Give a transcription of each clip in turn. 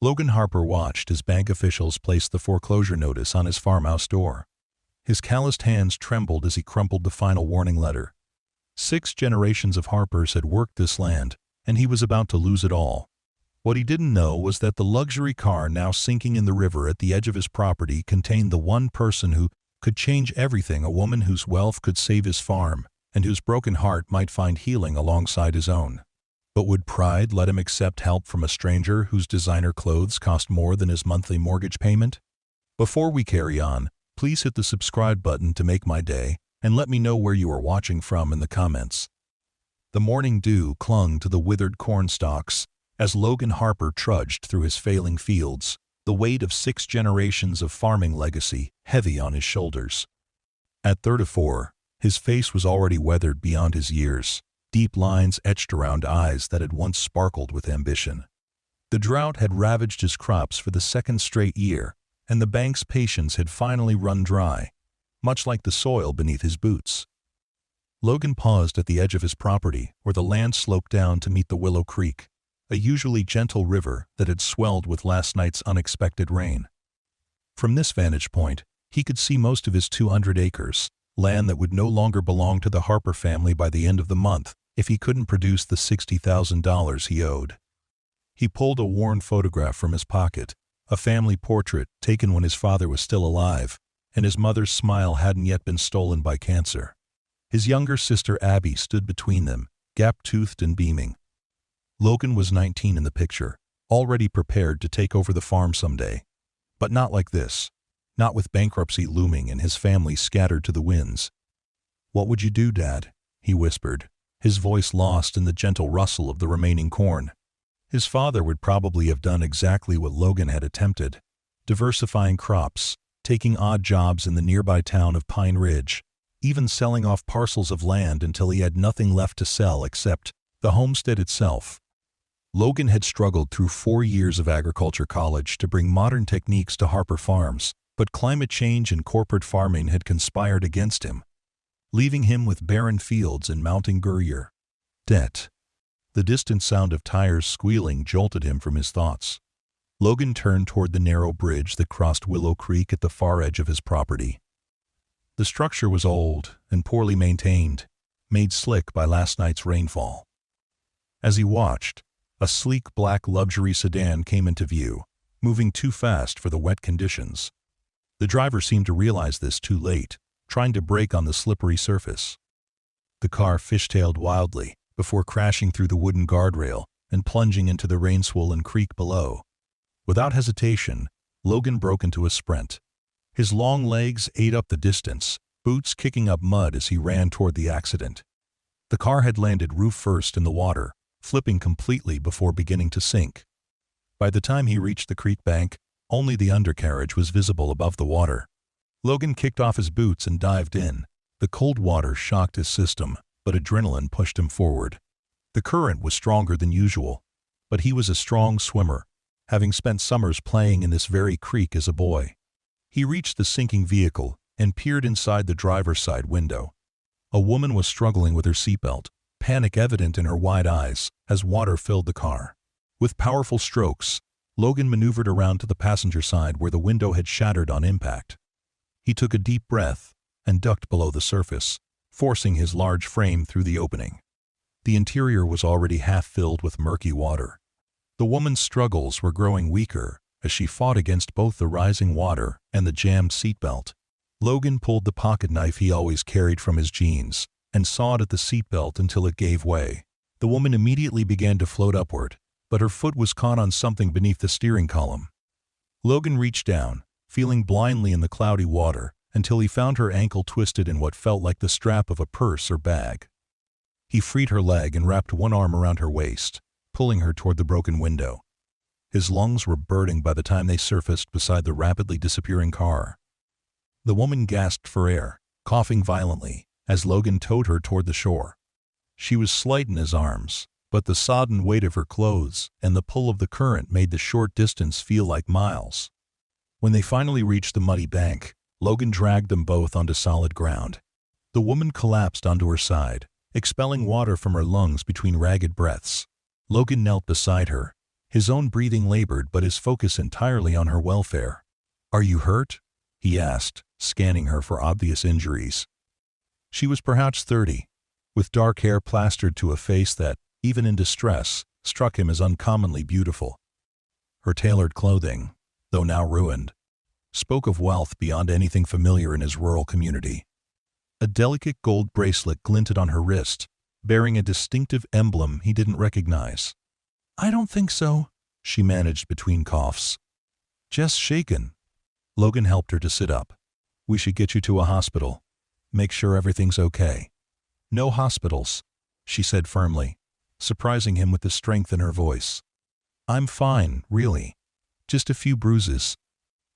Logan Harper watched as bank officials placed the foreclosure notice on his farmhouse door. His calloused hands trembled as he crumpled the final warning letter. 6 generations of Harpers had worked this land, and he was about to lose it all. What he didn't know was that the luxury car now sinking in the river at the edge of his property contained the one person who could change everything, a woman whose wealth could save his farm, and whose broken heart might find healing alongside his own. But would pride let him accept help from a stranger whose designer clothes cost more than his monthly mortgage payment? Before we carry on, please hit the subscribe button to make my day, and let me know where you are watching from in the comments. The morning dew clung to the withered corn stalks as Logan Harper trudged through his failing fields, the weight of 6 generations of farming legacy heavy on his shoulders. At 34, his face was already weathered beyond his years, deep lines etched around eyes that had once sparkled with ambition. The drought had ravaged his crops for the 2nd straight year, and the bank's patience had finally run dry, much like the soil beneath his boots. Logan paused at the edge of his property where the land sloped down to meet the Willow Creek, a usually gentle river that had swelled with last night's unexpected rain. From this vantage point, he could see most of his 200 acres, land that would no longer belong to the Harper family by the end of the month if he couldn't produce the $60,000 he owed. He pulled a worn photograph from his pocket, a family portrait taken when his father was still alive, and his mother's smile hadn't yet been stolen by cancer. His younger sister Abby stood between them, gap-toothed and beaming. Logan was 19 in the picture, already prepared to take over the farm someday. But not like this. Not with bankruptcy looming and his family scattered to the winds. "What would you do, Dad?" he whispered, his voice lost in the gentle rustle of the remaining corn. His father would probably have done exactly what Logan had attempted, diversifying crops, taking odd jobs in the nearby town of Pine Ridge, even selling off parcels of land until he had nothing left to sell except the homestead itself. Logan had struggled through 4 years of agriculture college to bring modern techniques to Harper Farms, but climate change and corporate farming had conspired against him, leaving him with barren fields and mounting debt. The distant sound of tires squealing jolted him from his thoughts. Logan turned toward the narrow bridge that crossed Willow Creek at the far edge of his property. The structure was old and poorly maintained, made slick by last night's rainfall. As he watched, a sleek black luxury sedan came into view, moving too fast for the wet conditions. The driver seemed to realize this too late, trying to brake on the slippery surface. The car fishtailed wildly before crashing through the wooden guardrail and plunging into the rain-swollen creek below. Without hesitation, Logan broke into a sprint. His long legs ate up the distance, boots kicking up mud as he ran toward the accident. The car had landed roof first in the water, flipping completely before beginning to sink. By the time he reached the creek bank, only the undercarriage was visible above the water. Logan kicked off his boots and dived in. The cold water shocked his system, but adrenaline pushed him forward. The current was stronger than usual, but he was a strong swimmer, having spent summers playing in this very creek as a boy. He reached the sinking vehicle and peered inside the driver's side window. A woman was struggling with her seatbelt, panic evident in her wide eyes as water filled the car. With powerful strokes, Logan maneuvered around to the passenger side where the window had shattered on impact. He took a deep breath and ducked below the surface, forcing his large frame through the opening. The interior was already half filled with murky water. The woman's struggles were growing weaker as she fought against both the rising water and the jammed seatbelt. Logan pulled the pocket knife he always carried from his jeans and sawed at the seatbelt until it gave way. The woman immediately began to float upward, but her foot was caught on something beneath the steering column. Logan reached down, feeling blindly in the cloudy water, until he found her ankle twisted in what felt like the strap of a purse or bag. He freed her leg and wrapped one arm around her waist, pulling her toward the broken window. His lungs were burning by the time they surfaced beside the rapidly disappearing car. The woman gasped for air, coughing violently, as Logan towed her toward the shore. She was slight in his arms, but the sodden weight of her clothes and the pull of the current made the short distance feel like miles. When they finally reached the muddy bank, Logan dragged them both onto solid ground. The woman collapsed onto her side, expelling water from her lungs between ragged breaths. Logan knelt beside her, His own breathing labored but his focus entirely on her welfare. "Are you hurt?" he asked, scanning her for obvious injuries. She was perhaps 30, with dark hair plastered to a face that, even in distress, struck him as uncommonly beautiful. Her tailored clothing, though now ruined, spoke of wealth beyond anything familiar in his rural community. A delicate gold bracelet glinted on her wrist, bearing a distinctive emblem he didn't recognize. "I don't think so," she managed between coughs. "Just shaken." Logan helped her to sit up. "We should get you to a hospital. Make sure everything's okay." "No hospitals," she said firmly, surprising him with the strength in her voice. "I'm fine, really. Just a few bruises."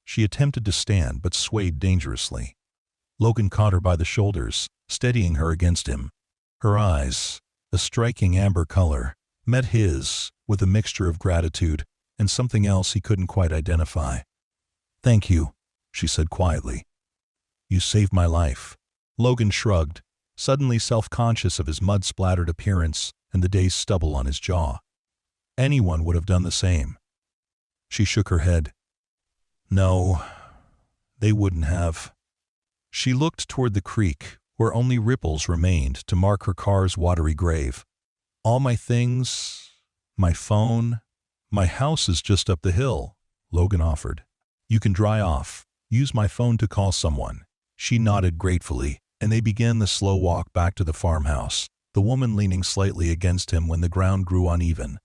She attempted to stand but swayed dangerously. Logan caught her by the shoulders, steadying her against him. Her eyes, a striking amber color, met his with a mixture of gratitude and something else he couldn't quite identify. "Thank you," she said quietly. "You saved my life." Logan shrugged, suddenly self-conscious of his mud-splattered appearance and the day's stubble on his jaw. Anyone would have done the same. She shook her head. "No, they wouldn't have." She looked toward the creek, where only ripples remained to mark her car's watery grave. "All my things, my phone, my house is just up the hill," Logan offered. "You can dry off, use my phone to call someone." She nodded gratefully, and they began the slow walk back to the farmhouse, the woman leaning slightly against him when the ground grew uneven.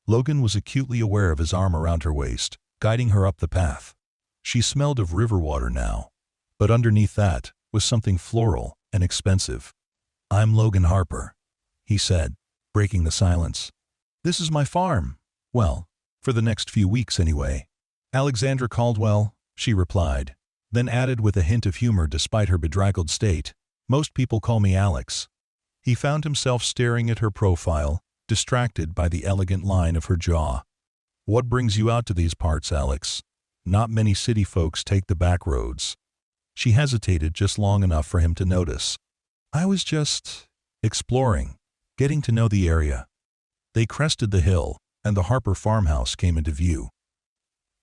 Logan was acutely aware of his arm around her waist, guiding her up the path. She smelled of river water now, but underneath that was something floral and expensive. "I'm Logan Harper," he said, breaking the silence. "This is my farm. Well, for the next few weeks anyway." "Alexandra Caldwell," she replied, then added with a hint of humor despite her bedraggled state, "Most people call me Alex." He found himself staring at her profile, distracted by the elegant line of her jaw. "What brings you out to these parts, Alex? Not many city folks take the back roads." She hesitated just long enough for him to notice. "I was just exploring, getting to know the area." They crested the hill, and the Harper farmhouse came into view.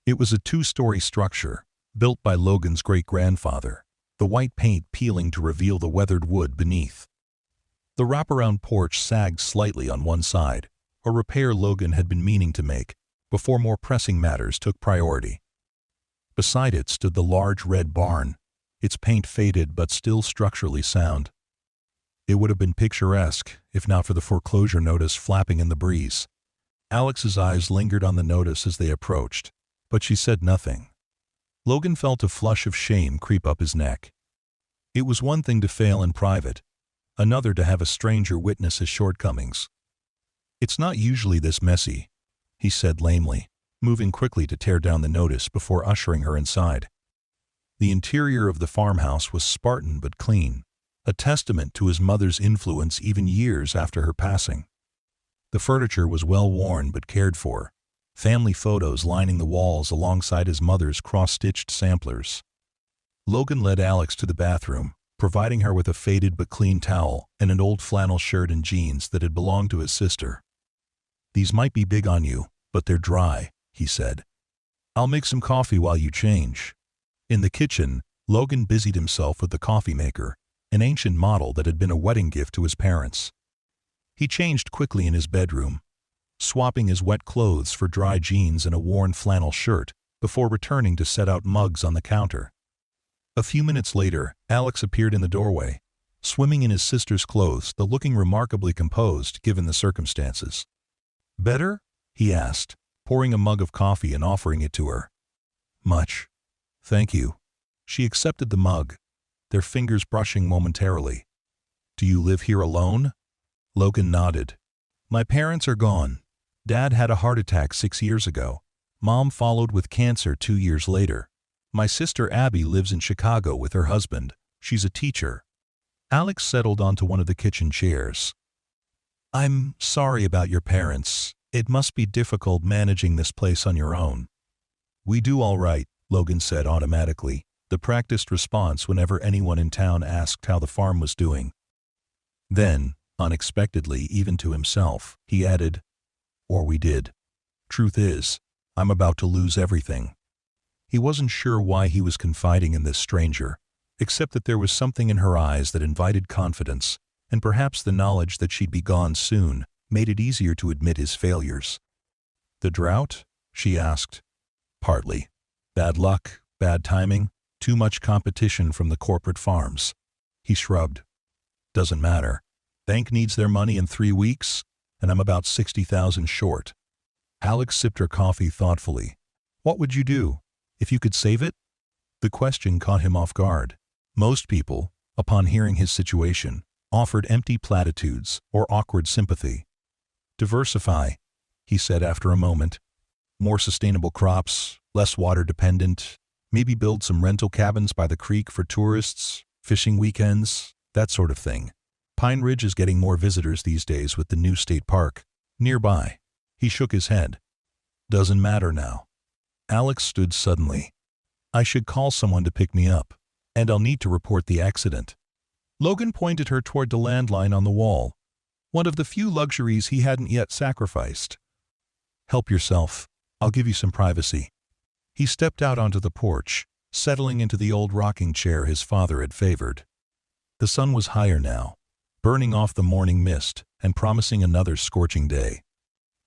It was a two-story structure, built by Logan's great-grandfather, the white paint peeling to reveal the weathered wood beneath. The wraparound porch sagged slightly on one side, a repair Logan had been meaning to make before more pressing matters took priority. Beside it stood the large red barn, its paint faded but still structurally sound. It would have been picturesque if not for the foreclosure notice flapping in the breeze. Alex's eyes lingered on the notice as they approached, but she said nothing. Logan felt a flush of shame creep up his neck. It was one thing to fail in private, another to have a stranger witness his shortcomings. "It's not usually this messy," he said lamely, moving quickly to tear down the notice before ushering her inside. The interior of the farmhouse was Spartan but clean, a testament to his mother's influence even years after her passing. The furniture was well worn but cared for, family photos lining the walls alongside his mother's cross-stitched samplers. Logan led Alex to the bathroom, providing her with a faded but clean towel and an old flannel shirt and jeans that had belonged to his sister. "These might be big on you, but they're dry," he said. "I'll make some coffee while you change." In the kitchen, Logan busied himself with the coffee maker, an ancient model that had been a wedding gift to his parents. He changed quickly in his bedroom, swapping his wet clothes for dry jeans and a worn flannel shirt before returning to set out mugs on the counter. A few minutes later, Alex appeared in the doorway, swimming in his sister's clothes but looking remarkably composed given the circumstances. "Better?" he asked, pouring a mug of coffee and offering it to her. "Much. Thank you." She accepted the mug, their fingers brushing momentarily. "Do you live here alone?" Logan nodded. "My parents are gone. Dad had a heart attack 6 years ago. Mom followed with cancer 2 years later. My sister Abby lives in Chicago with her husband. She's a teacher." Alex settled onto one of the kitchen chairs. "I'm sorry about your parents. It must be difficult managing this place on your own." "We do all right," Logan said automatically, the practiced response whenever anyone in town asked how the farm was doing. Then, unexpectedly even to himself, he added, "Or we did." Truth is, I'm about to lose everything. He wasn't sure why he was confiding in this stranger, except that there was something in her eyes that invited confidence, and perhaps the knowledge that she'd be gone soon made it easier to admit his failures. "The drought?" she asked. "Partly. Bad luck, bad timing, too much competition from the corporate farms." He shrugged. "Doesn't matter. Bank needs their money in 3 weeks, and I'm about 60,000 short." Alex sipped her coffee thoughtfully. "What would you do if you could save it?" The question caught him off guard. Most people, upon hearing his situation, offered empty platitudes or awkward sympathy. "Diversify," he said after a moment. "More sustainable crops, less water dependent, maybe build some rental cabins by the creek for tourists, fishing weekends, that sort of thing. Pine Ridge is getting more visitors these days with the new state park nearby." He shook his head. "Doesn't matter now." Alex stood suddenly. "I should call someone to pick me up, and I'll need to report the accident." Logan pointed her toward the landline on the wall, one of the few luxuries he hadn't yet sacrificed. "Help yourself. I'll give you some privacy." He stepped out onto the porch, settling into the old rocking chair his father had favored. The sun was higher now, burning off the morning mist and promising another scorching day.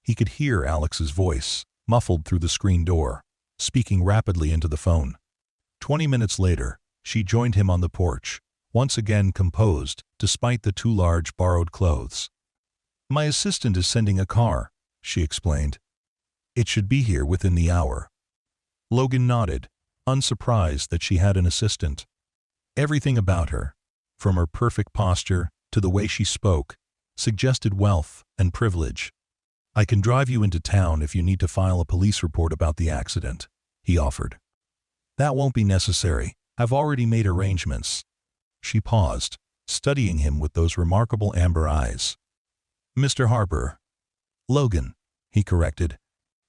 He could hear Alex's voice, muffled through the screen door, speaking rapidly into the phone. 20 minutes later, she joined him on the porch, once again composed despite the too large borrowed clothes. "My assistant is sending a car," she explained. "It should be here within the hour." Logan nodded, unsurprised that she had an assistant. Everything about her, from her perfect posture to the way she spoke, suggested wealth and privilege. "I can drive you into town if you need to file a police report about the accident," he offered. "That won't be necessary. I've already made arrangements." She paused, studying him with those remarkable amber eyes. "Mr. Harper." "Logan," he corrected.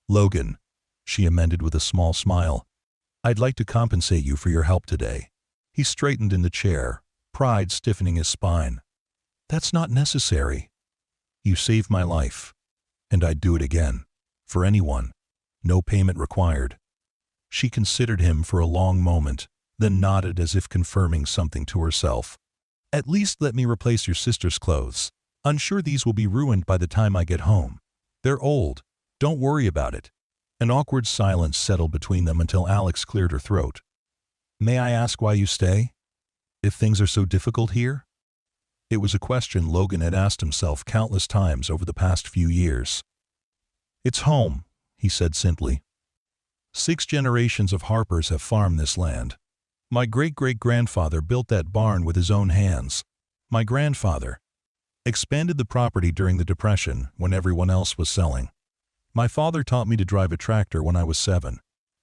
"Logan," she amended with a small smile. "I'd like to compensate you for your help today." He straightened in the chair, pride stiffening his spine. "That's not necessary. You saved my life, and I'd do it again. For anyone. No payment required." She considered him for a long moment, then nodded as if confirming something to herself. "At least let me replace your sister's clothes. I'm sure these will be ruined by the time I get home. They're old. Don't worry about it." An awkward silence settled between them until Alex cleared her throat. "May I ask why you stay? If things are so difficult here?" It was a question Logan had asked himself countless times over the past few years. "It's home," he said simply. 6 generations of Harpers have farmed this land. My great-great-grandfather built that barn with his own hands. My grandfather expanded the property during the Depression when everyone else was selling. My father taught me to drive a tractor when I was 7,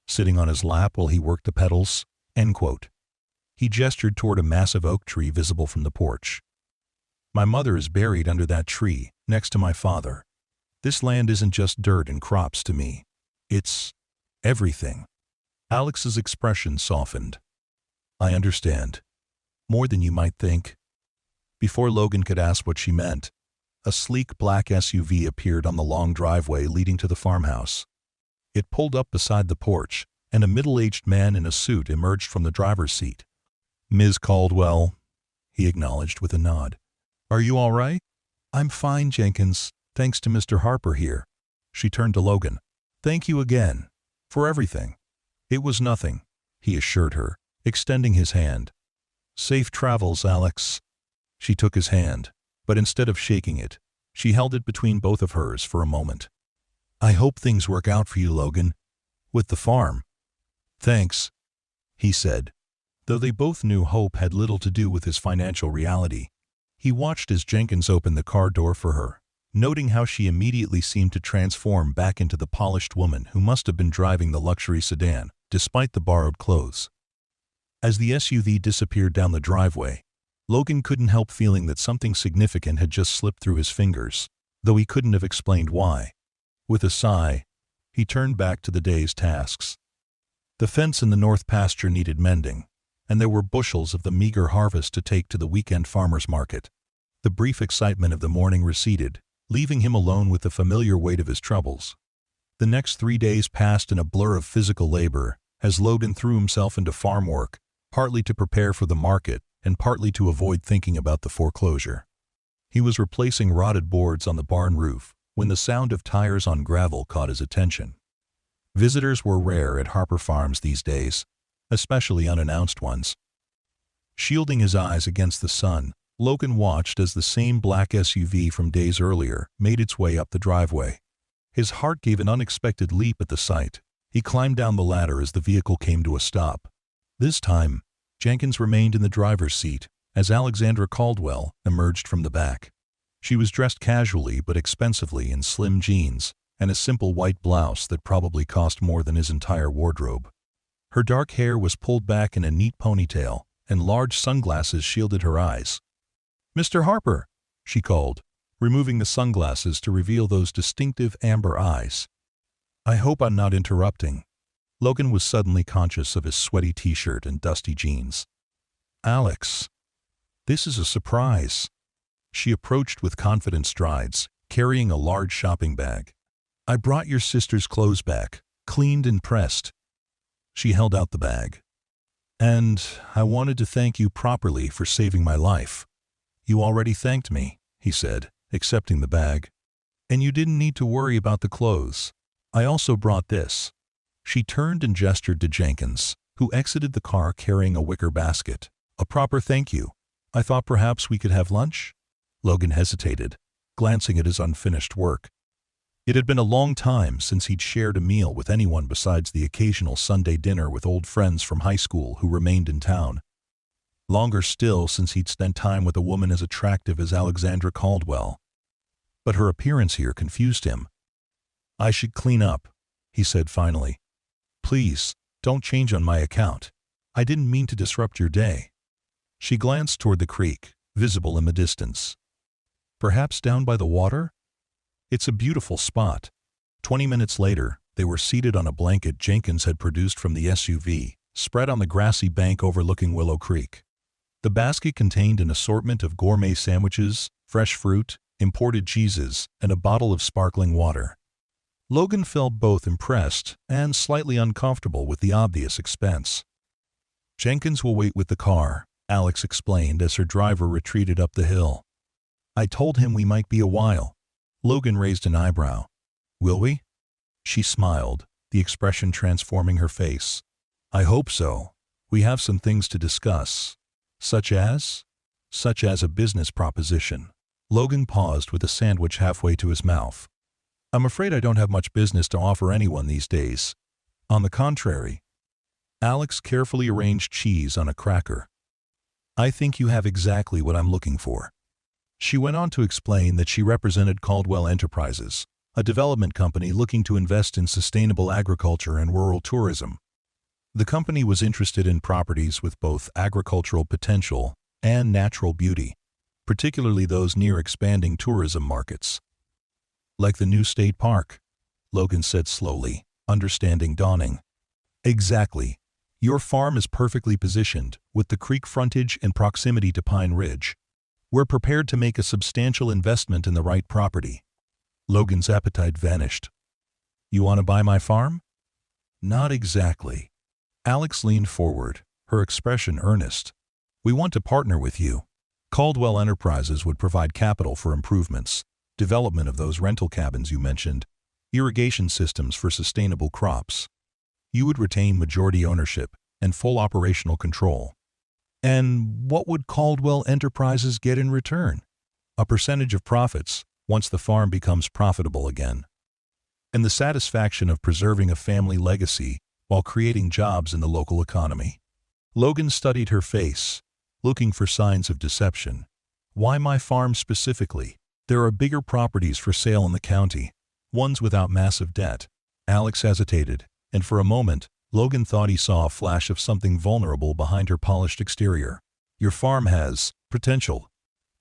sitting on his lap while he worked the pedals." End quote. He gestured toward a massive oak tree visible from the porch. "My mother is buried under that tree, next to my father. This land isn't just dirt and crops to me. It's everything." Alex's expression softened. "I understand. More than you might think." Before Logan could ask what she meant, a sleek black SUV appeared on the long driveway leading to the farmhouse. It pulled up beside the porch, and a middle-aged man in a suit emerged from the driver's seat. "Ms. Caldwell," he acknowledged with a nod. "Are you all right?" "I'm fine, Jenkins, thanks to Mr. Harper here." She turned to Logan. "Thank you again. For everything." "It was nothing," he assured her, extending his hand. "Safe travels, Alex." She took his hand, but instead of shaking it, she held it between both of hers for a moment. "I hope things work out for you, Logan. With the farm." "Thanks," he said. Though they both knew hope had little to do with his financial reality, he watched as Jenkins opened the car door for her, noting how she immediately seemed to transform back into the polished woman who must have been driving the luxury sedan, despite the borrowed clothes. As the SUV disappeared down the driveway, Logan couldn't help feeling that something significant had just slipped through his fingers, though he couldn't have explained why. With a sigh, he turned back to the day's tasks. The fence in the north pasture needed mending, and there were bushels of the meager harvest to take to the weekend farmer's market. The brief excitement of the morning receded, leaving him alone with the familiar weight of his troubles. The next 3 days passed in a blur of physical labor, as Logan threw himself into farm work, partly to prepare for the market and partly to avoid thinking about the foreclosure. He was replacing rotted boards on the barn roof when the sound of tires on gravel caught his attention. Visitors were rare at Harper Farms these days, especially unannounced ones. Shielding his eyes against the sun, Logan watched as the same black SUV from days earlier made its way up the driveway. His heart gave an unexpected leap at the sight. He climbed down the ladder as the vehicle came to a stop. This time, Jenkins remained in the driver's seat as Alexandra Caldwell emerged from the back. She was dressed casually but expensively in slim jeans and a simple white blouse that probably cost more than his entire wardrobe. Her dark hair was pulled back in a neat ponytail, and large sunglasses shielded her eyes. "Mr. Harper," she called, removing the sunglasses to reveal those distinctive amber eyes. "I hope I'm not interrupting." Logan was suddenly conscious of his sweaty t-shirt and dusty jeans. "Alex, this is a surprise." She approached with confident strides, carrying a large shopping bag. "I brought your sister's clothes back, cleaned and pressed." She held out the bag. "And I wanted to thank you properly for saving my life." "You already thanked me," he said, accepting the bag. "And you didn't need to worry about the clothes. I also brought this." She turned and gestured to Jenkins, who exited the car carrying a wicker basket. "A proper thank you. I thought perhaps we could have lunch?" Logan hesitated, glancing at his unfinished work. It had been a long time since he'd shared a meal with anyone besides the occasional Sunday dinner with old friends from high school who remained in town. Longer still since he'd spent time with a woman as attractive as Alexandra Caldwell. But her appearance here confused him. "I should clean up," he said finally. "Please, don't change on my account. I didn't mean to disrupt your day." She glanced toward the creek, visible in the distance. "Perhaps down by the water? It's a beautiful spot." 20 minutes later, they were seated on a blanket Jenkins had produced from the SUV, spread on the grassy bank overlooking Willow Creek. The basket contained an assortment of gourmet sandwiches, fresh fruit, imported cheeses, and a bottle of sparkling water. Logan felt both impressed and slightly uncomfortable with the obvious expense. "Jenkins will wait with the car," Alex explained as her driver retreated up the hill. "I told him we might be a while." Logan raised an eyebrow. "Will we?" She smiled, the expression transforming her face. "I hope so. We have some things to discuss." "Such as?" "Such as a business proposition." Logan paused with a sandwich halfway to his mouth. "I'm afraid I don't have much business to offer anyone these days." "On the contrary." Alex carefully arranged cheese on a cracker. "I think you have exactly what I'm looking for." She went on to explain that she represented Caldwell Enterprises, a development company looking to invest in sustainable agriculture and rural tourism. The company was interested in properties with both agricultural potential and natural beauty, particularly those near expanding tourism markets. "Like the new state park," Logan said slowly, understanding dawning. "Exactly. Your farm is perfectly positioned, with the creek frontage and proximity to Pine Ridge. We're prepared to make a substantial investment in the right property." Logan's appetite vanished. "You want to buy my farm?" "Not exactly." Alex leaned forward, her expression earnest. "We want to partner with you. Caldwell Enterprises would provide capital for improvements, development of those rental cabins you mentioned, irrigation systems for sustainable crops. You would retain majority ownership and full operational control." "And what would Caldwell Enterprises get in return?" "A percentage of profits, once the farm becomes profitable again. And the satisfaction of preserving a family legacy while creating jobs in the local economy." Logan studied her face, looking for signs of deception. "Why my farm specifically? There are bigger properties for sale in the county, ones without massive debt." Alex hesitated, and for a moment, Logan thought he saw a flash of something vulnerable behind her polished exterior. "Your farm has potential.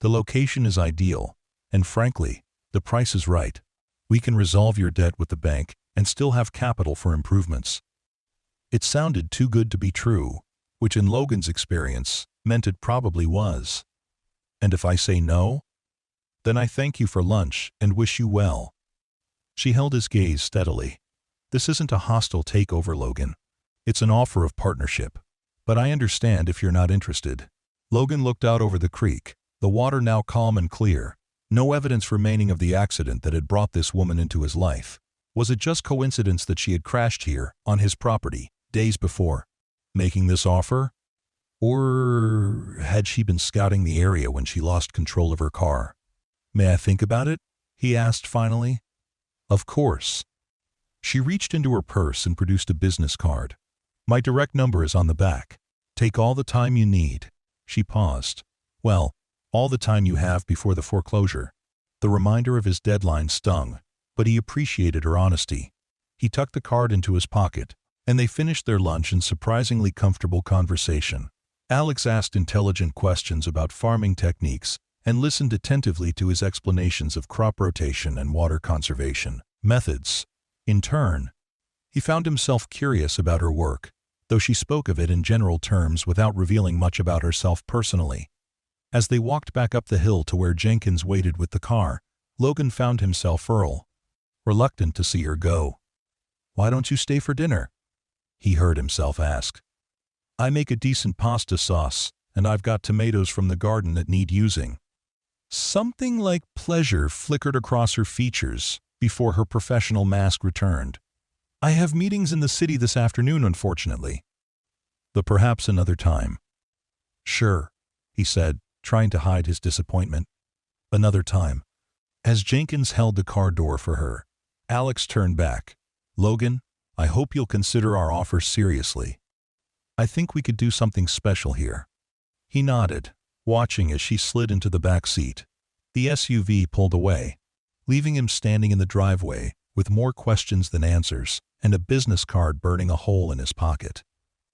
The location is ideal, and frankly, the price is right. We can resolve your debt with the bank and still have capital for improvements." It sounded too good to be true, which in Logan's experience meant it probably was. "And if I say no?" "Then I thank you for lunch and wish you well." She held his gaze steadily, This isn't a hostile takeover, Logan. It's an offer of partnership. But I understand if you're not interested. Logan looked out over the creek, the water now calm and clear. No evidence remaining of the accident that had brought this woman into his life. Was it just coincidence that she had crashed here, on his property, days before, making this offer? Or had she been scouting the area when she lost control of her car? May I think about it? He asked finally. Of course. She reached into her purse and produced a business card. My direct number is on the back. Take all the time you need. She paused. Well, all the time you have before the foreclosure. The reminder of his deadline stung, but he appreciated her honesty. He tucked the card into his pocket, and they finished their lunch in surprisingly comfortable conversation. Alex asked intelligent questions about farming techniques and listened attentively to his explanations of crop rotation and water conservation methods. In turn, he found himself curious about her work, though she spoke of it in general terms without revealing much about herself personally. As they walked back up the hill to where Jenkins waited with the car, Logan found himself reluctant to see her go. Why don't you stay for dinner? He heard himself ask. I make a decent pasta sauce, and I've got tomatoes from the garden that need using. Something like pleasure flickered across her features before her professional mask returned. I have meetings in the city this afternoon, unfortunately. But perhaps another time. Sure, he said, trying to hide his disappointment. Another time. As Jenkins held the car door for her, Alex turned back. Logan, I hope you'll consider our offer seriously. I think we could do something special here. He nodded, watching as she slid into the back seat. The SUV pulled away, leaving him standing in the driveway with more questions than answers and a business card burning a hole in his pocket.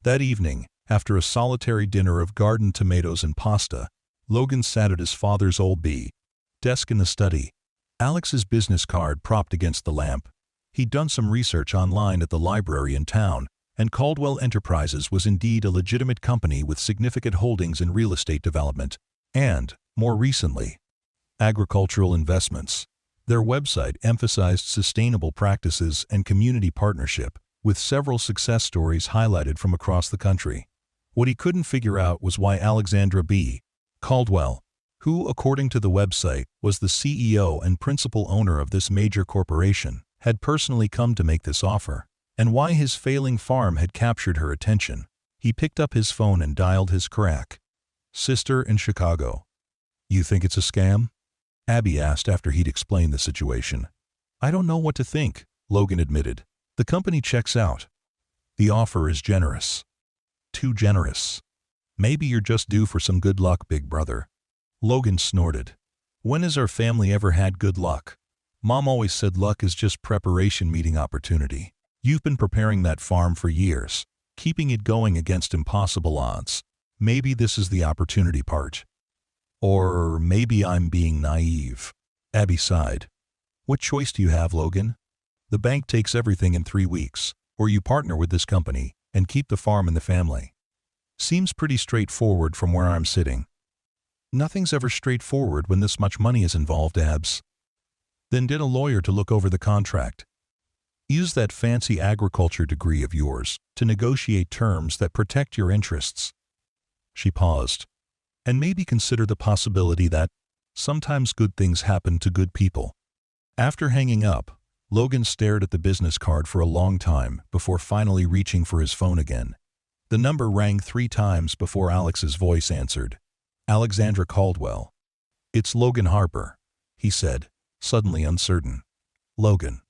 That evening, after a solitary dinner of garden tomatoes and pasta, Logan sat at his father's old desk in the study, Alex's business card propped against the lamp. He'd done some research online at the library in town, and Caldwell Enterprises was indeed a legitimate company with significant holdings in real estate development and, more recently, agricultural investments. Their website emphasized sustainable practices and community partnership, with several success stories highlighted from across the country. What he couldn't figure out was why Alexandra B. Caldwell, who, according to the website, was the CEO and principal owner of this major corporation, had personally come to make this offer, and why his failing farm had captured her attention. He picked up his phone and dialed his crack sister in Chicago. You think it's a scam? Abby asked after he'd explained the situation. I don't know what to think, Logan admitted. The company checks out. The offer is generous. Too generous. Maybe you're just due for some good luck, big brother. Logan snorted. When has our family ever had good luck? Mom always said luck is just preparation meeting opportunity. You've been preparing that farm for years, keeping it going against impossible odds. Maybe this is the opportunity part. Or maybe I'm being naive. Abby sighed. What choice do you have, Logan? The bank takes everything in 3 weeks, or you partner with this company and keep the farm in the family. Seems pretty straightforward from where I'm sitting. Nothing's ever straightforward when this much money is involved, Abs. Then get a lawyer to look over the contract. Use that fancy agriculture degree of yours to negotiate terms that protect your interests. She paused. And maybe consider the possibility that sometimes good things happen to good people. After hanging up, Logan stared at the business card for a long time before finally reaching for his phone again. The number rang 3 times before Alex's voice answered. Alexandra Caldwell. It's Logan Harper, he said, suddenly uncertain. Logan.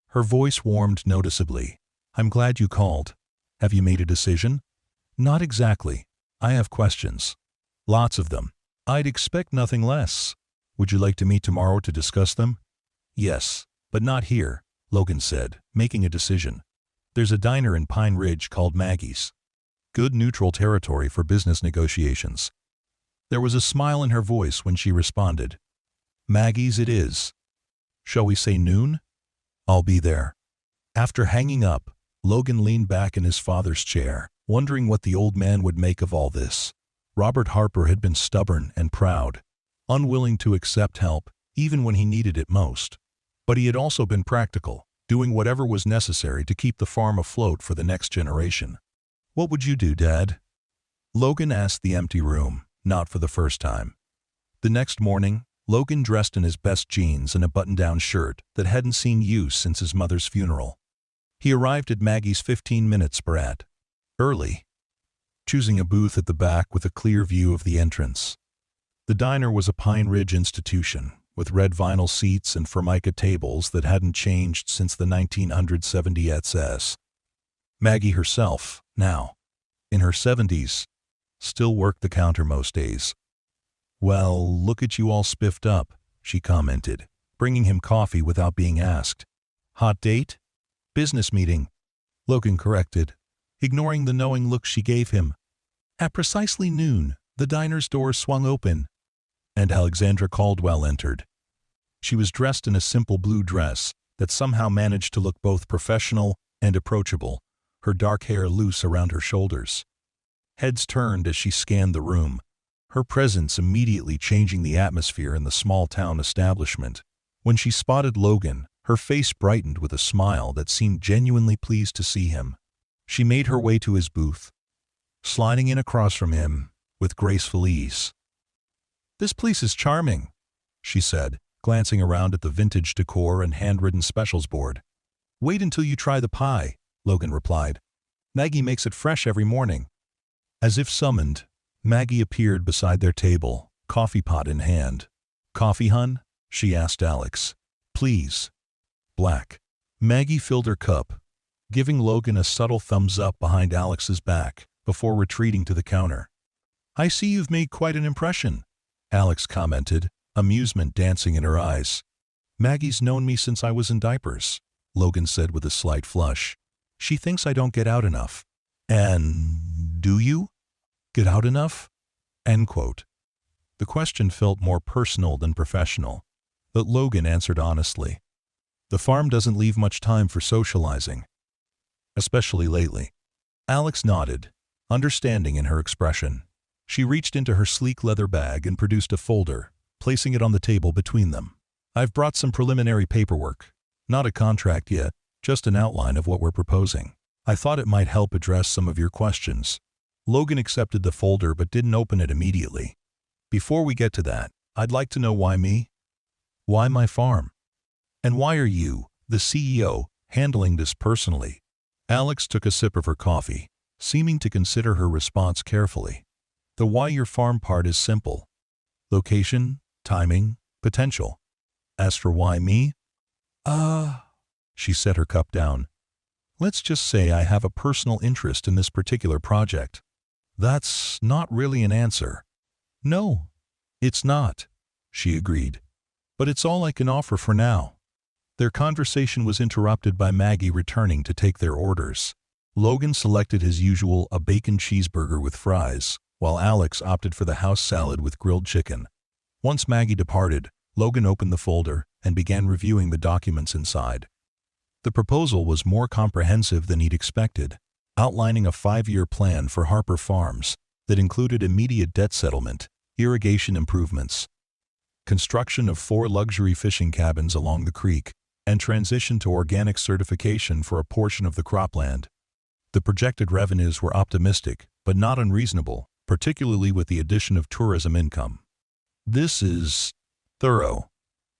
Her voice warmed noticeably. I'm glad you called. Have you made a decision? Not exactly. I have questions. Lots of them. I'd expect nothing less. Would you like to meet tomorrow to discuss them? Yes, but not here, Logan said, making a decision. There's a diner in Pine Ridge called Maggie's. Good neutral territory for business negotiations. There was a smile in her voice when she responded. Maggie's it is. Shall we say noon? I'll be there. After hanging up, Logan leaned back in his father's chair, wondering what the old man would make of all this. Robert Harper had been stubborn and proud, unwilling to accept help even when he needed it most. But he had also been practical, doing whatever was necessary to keep the farm afloat for the next generation. "What would you do, Dad?" Logan asked the empty room, not for the first time. The next morning, Logan dressed in his best jeans and a button-down shirt that hadn't seen use since his mother's funeral. He arrived at Maggie's 15-minute spread, early, choosing a booth at the back with a clear view of the entrance. The diner was a Pine Ridge institution, with red vinyl seats and formica tables that hadn't changed since the 1970s. Maggie herself, now, in her 70s, still worked the counter most days. "Well, look at you all spiffed up," she commented, bringing him coffee without being asked. "Hot date?" "Business meeting," Logan corrected, ignoring the knowing look she gave him. At precisely noon, the diner's door swung open, and Alexandra Caldwell entered. She was dressed in a simple blue dress that somehow managed to look both professional and approachable, her dark hair loose around her shoulders. Heads turned as she scanned the room, her presence immediately changing the atmosphere in the small-town establishment. When she spotted Logan, her face brightened with a smile that seemed genuinely pleased to see him. She made her way to his booth, sliding in across from him with graceful ease. "This place is charming," she said, glancing around at the vintage decor and handwritten specials board. "Wait until you try the pie," Logan replied. "Maggie makes it fresh every morning." As if summoned, Maggie appeared beside their table, coffee pot in hand. "Coffee, hun?" she asked Alex. "Please." "Black." Maggie filled her cup, giving Logan a subtle thumbs up behind Alex's back before retreating to the counter. "I see you've made quite an impression," Alex commented, amusement dancing in her eyes. "Maggie's known me since I was in diapers," Logan said with a slight flush. "She thinks I don't get out enough." "And do you get out enough?" End quote. The question felt more personal than professional, but Logan answered honestly. "The farm doesn't leave much time for socializing, especially lately." Alex nodded, understanding in her expression. She reached into her sleek leather bag and produced a folder, placing it on the table between them. "I've brought some preliminary paperwork. Not a contract yet, just an outline of what we're proposing. I thought it might help address some of your questions." Logan accepted the folder but didn't open it immediately. "Before we get to that, I'd like to know why me? Why my farm? And why are you, the CEO, handling this personally?" Alex took a sip of her coffee, seeming to consider her response carefully. "The why your farm part is simple. Location, timing, potential. As for why me? She set her cup down. "Let's just say I have a personal interest in this particular project." "That's not really an answer." "No, it's not," she agreed. "But it's all I can offer for now." Their conversation was interrupted by Maggie returning to take their orders. Logan selected his usual a bacon cheeseburger with fries, while Alex opted for the house salad with grilled chicken. Once Maggie departed, Logan opened the folder and began reviewing the documents inside. The proposal was more comprehensive than he'd expected, outlining a 5-year plan for Harper Farms that included immediate debt settlement, irrigation improvements, construction of 4 luxury fishing cabins along the creek, and transition to organic certification for a portion of the cropland. The projected revenues were optimistic, but not unreasonable, particularly with the addition of tourism income. "This is thorough,"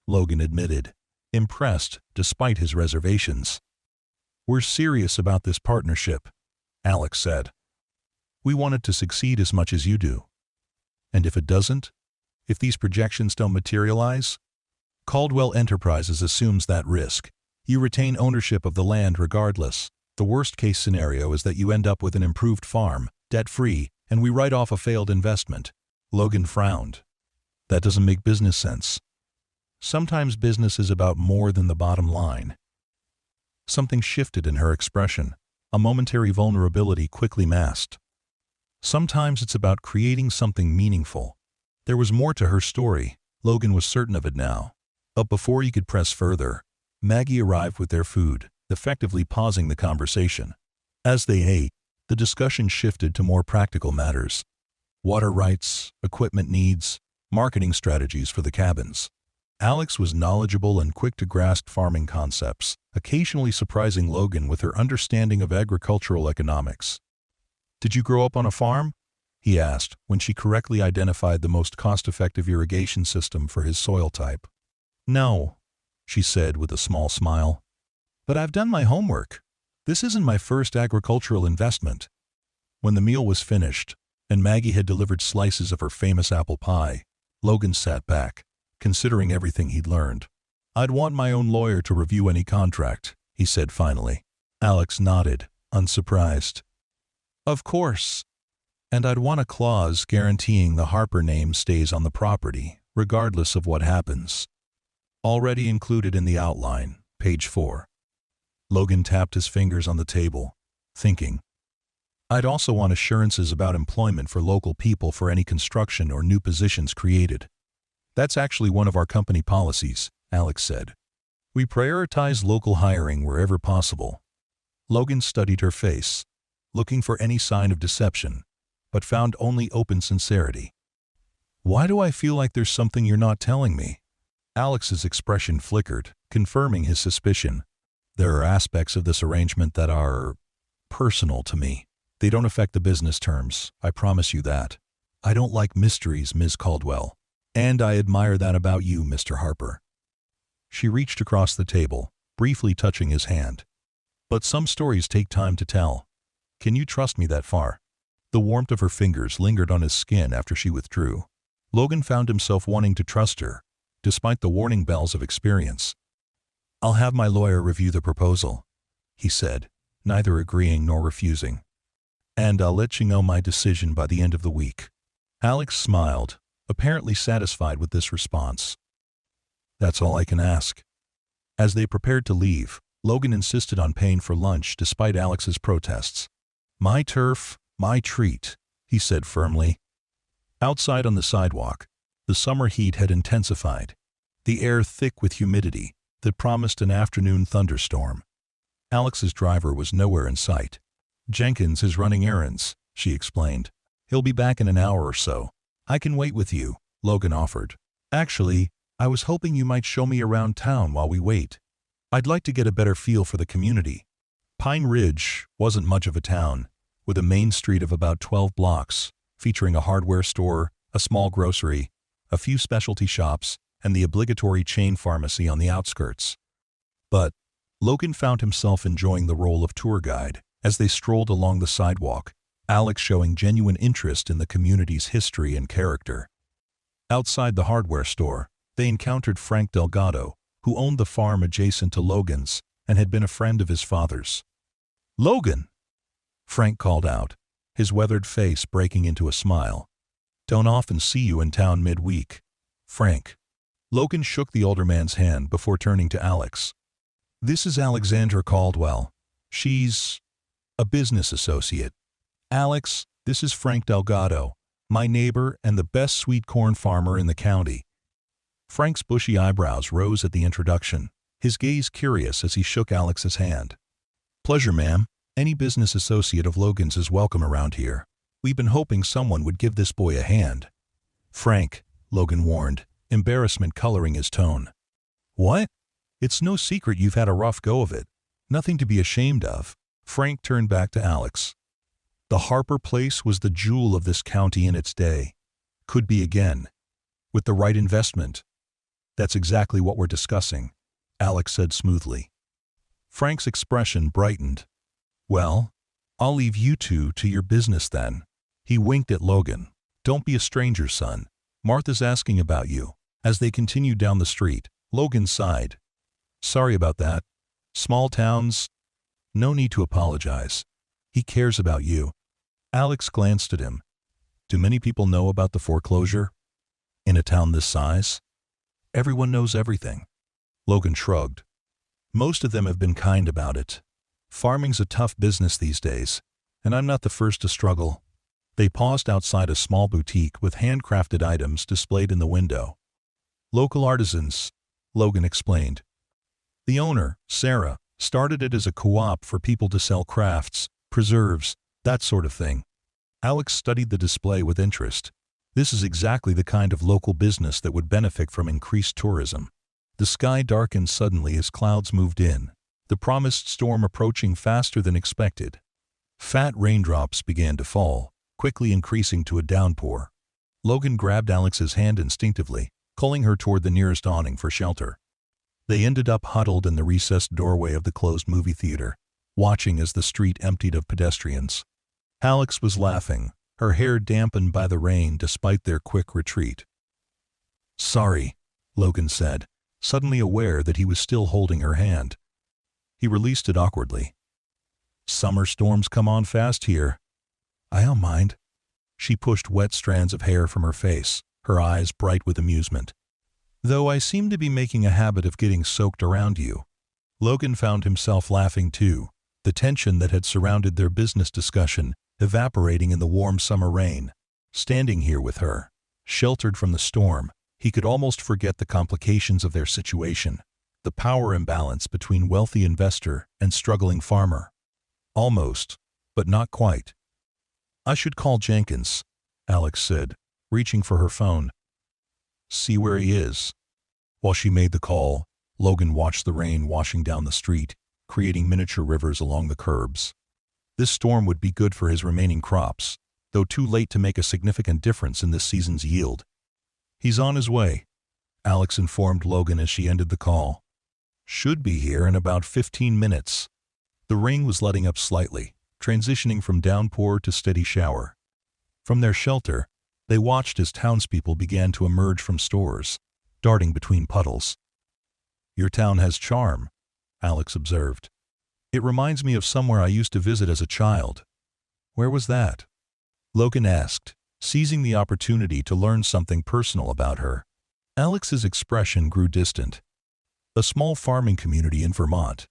Logan admitted, impressed despite his reservations. "We're serious about this partnership," Alex said. "We want it to succeed as much as you do. And if it doesn't, if these projections don't materialize, Caldwell Enterprises assumes that risk. You retain ownership of the land regardless. The worst-case scenario is that you end up with an improved farm, debt-free, and we write off a failed investment." Logan frowned. "That doesn't make business sense." "Sometimes business is about more than the bottom line." Something shifted in her expression, a momentary vulnerability quickly masked. "Sometimes it's about creating something meaningful." There was more to her story, Logan was certain of it now. But before he could press further, Maggie arrived with their food, effectively pausing the conversation. As they ate, the discussion shifted to more practical matters: water rights, equipment needs, marketing strategies for the cabins. Alex was knowledgeable and quick to grasp farming concepts, occasionally surprising Logan with her understanding of agricultural economics. "Did you grow up on a farm?" he asked, when she correctly identified the most cost-effective irrigation system for his soil type. "No," she said with a small smile. "But I've done my homework. This isn't my first agricultural investment." When the meal was finished, and Maggie had delivered slices of her famous apple pie, Logan sat back, considering everything he'd learned. "I'd want my own lawyer to review any contract," he said finally. Alex nodded, unsurprised. "Of course. And I'd want a clause guaranteeing the Harper name stays on the property, regardless of what happens. Already included in the outline, page 4. Logan tapped his fingers on the table, thinking. "I'd also want assurances about employment for local people for any construction or new positions created. That's actually one of our company policies," Alex said. "We prioritize local hiring wherever possible." Logan studied her face, looking for any sign of deception, but found only open sincerity. "Why do I feel like there's something you're not telling me?" Alex's expression flickered, confirming his suspicion. "There are aspects of this arrangement that are personal to me. They don't affect the business terms, I promise you that. I don't like mysteries, Ms. Caldwell. And I admire that about you, Mr. Harper." She reached across the table, briefly touching his hand. "But some stories take time to tell. Can you trust me that far?" The warmth of her fingers lingered on his skin after she withdrew. Logan found himself wanting to trust her, despite the warning bells of experience. "I'll have my lawyer review the proposal," he said, neither agreeing nor refusing. "And I'll let you know my decision by the end of the week." Alex smiled, apparently satisfied with this response. "That's all I can ask." As they prepared to leave, Logan insisted on paying for lunch despite Alex's protests. "My turf, my treat," he said firmly. Outside on the sidewalk, the summer heat had intensified, the air thick with humidity that promised an afternoon thunderstorm. Alex's driver was nowhere in sight. "Jenkins is running errands," she explained. "He'll be back in an hour or so." "I can wait with you," Logan offered. "Actually, I was hoping you might show me around town while we wait. I'd like to get a better feel for the community." Pine Ridge wasn't much of a town, with a main street of about 12 blocks, featuring a hardware store, a small grocery, a few specialty shops, and the obligatory chain pharmacy on the outskirts. But Logan found himself enjoying the role of tour guide as they strolled along the sidewalk, Alex showing genuine interest in the community's history and character. Outside the hardware store, they encountered Frank Delgado, who owned the farm adjacent to Logan's and had been a friend of his father's. "Logan!" Frank called out, his weathered face breaking into a smile. "Don't often see you in town midweek, Frank." Logan shook the older man's hand before turning to Alex. "This is Alexandra Caldwell. She's a business associate. Alex, this is Frank Delgado, my neighbor and the best sweet corn farmer in the county." Frank's bushy eyebrows rose at the introduction, his gaze curious as he shook Alex's hand. "Pleasure, ma'am. Any business associate of Logan's is welcome around here. We've been hoping someone would give this boy a hand." "Frank," Logan warned, embarrassment coloring his tone. "What? It's no secret you've had a rough go of it. Nothing to be ashamed of." Frank turned back to Alex. "The Harper place was the jewel of this county in its day. Could be again. With the right investment." "That's exactly what we're discussing," Alex said smoothly. Frank's expression brightened. "Well, I'll leave you two to your business then." He winked at Logan. "Don't be a stranger, son. Martha's asking about you." As they continued down the street, Logan sighed. "Sorry about that. Small towns. No need to apologize. He cares about you." Alex glanced at him. "Do many people know about the foreclosure? In a town this size? Everyone knows everything." Logan shrugged. "Most of them have been kind about it. Farming's a tough business these days, and I'm not the first to struggle." They paused outside a small boutique with handcrafted items displayed in the window. "Local artisans," Logan explained. "The owner, Sarah, started it as a co-op for people to sell crafts, preserves, that sort of thing." Alex studied the display with interest. This is exactly the kind of local business that would benefit from increased tourism. The sky darkened suddenly as clouds moved in, the promised storm approaching faster than expected. Fat raindrops began to fall, quickly increasing to a downpour. Logan grabbed Alex's hand instinctively, calling her toward the nearest awning for shelter. They ended up huddled in the recessed doorway of the closed movie theater, watching as the street emptied of pedestrians. Alex was laughing, her hair dampened by the rain despite their quick retreat. "Sorry," Logan said, suddenly aware that he was still holding her hand. He released it awkwardly. "Summer storms come on fast here." "I don't mind." She pushed wet strands of hair from her face, her eyes bright with amusement. "Though I seem to be making a habit of getting soaked around you." Logan found himself laughing too, the tension that had surrounded their business discussion evaporating in the warm summer rain. Standing here with her, sheltered from the storm, he could almost forget the complications of their situation, the power imbalance between wealthy investor and struggling farmer. Almost, but not quite. "I should call Jenkins," Alex said, reaching for her phone. "See where he is." While she made the call, Logan watched the rain washing down the street, creating miniature rivers along the curbs. This storm would be good for his remaining crops, though too late to make a significant difference in this season's yield. "He's on his way," Alex informed Logan as she ended the call. "Should be here in about 15 minutes. The rain was letting up slightly, transitioning from downpour to steady shower. From their shelter, they watched as townspeople began to emerge from stores, darting between puddles. "Your town has charm," Alex observed. "It reminds me of somewhere I used to visit as a child." "Where was that?" Logan asked, seizing the opportunity to learn something personal about her. Alex's expression grew distant. "A small farming community in Vermont.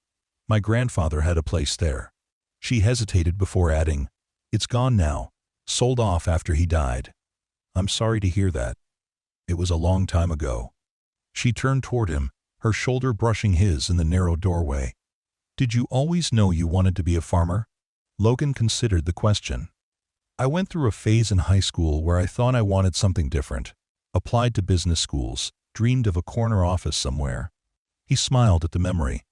My grandfather had a place there." She hesitated before adding, "It's gone now, sold off after he died." "I'm sorry to hear that. It was a long time ago." She turned toward him, her shoulder brushing his in the narrow doorway. "Did you always know you wanted to be a farmer?" Logan considered the question. "I went through a phase in high school where I thought I wanted something different. Applied to business schools, dreamed of a corner office somewhere." He smiled at the memory.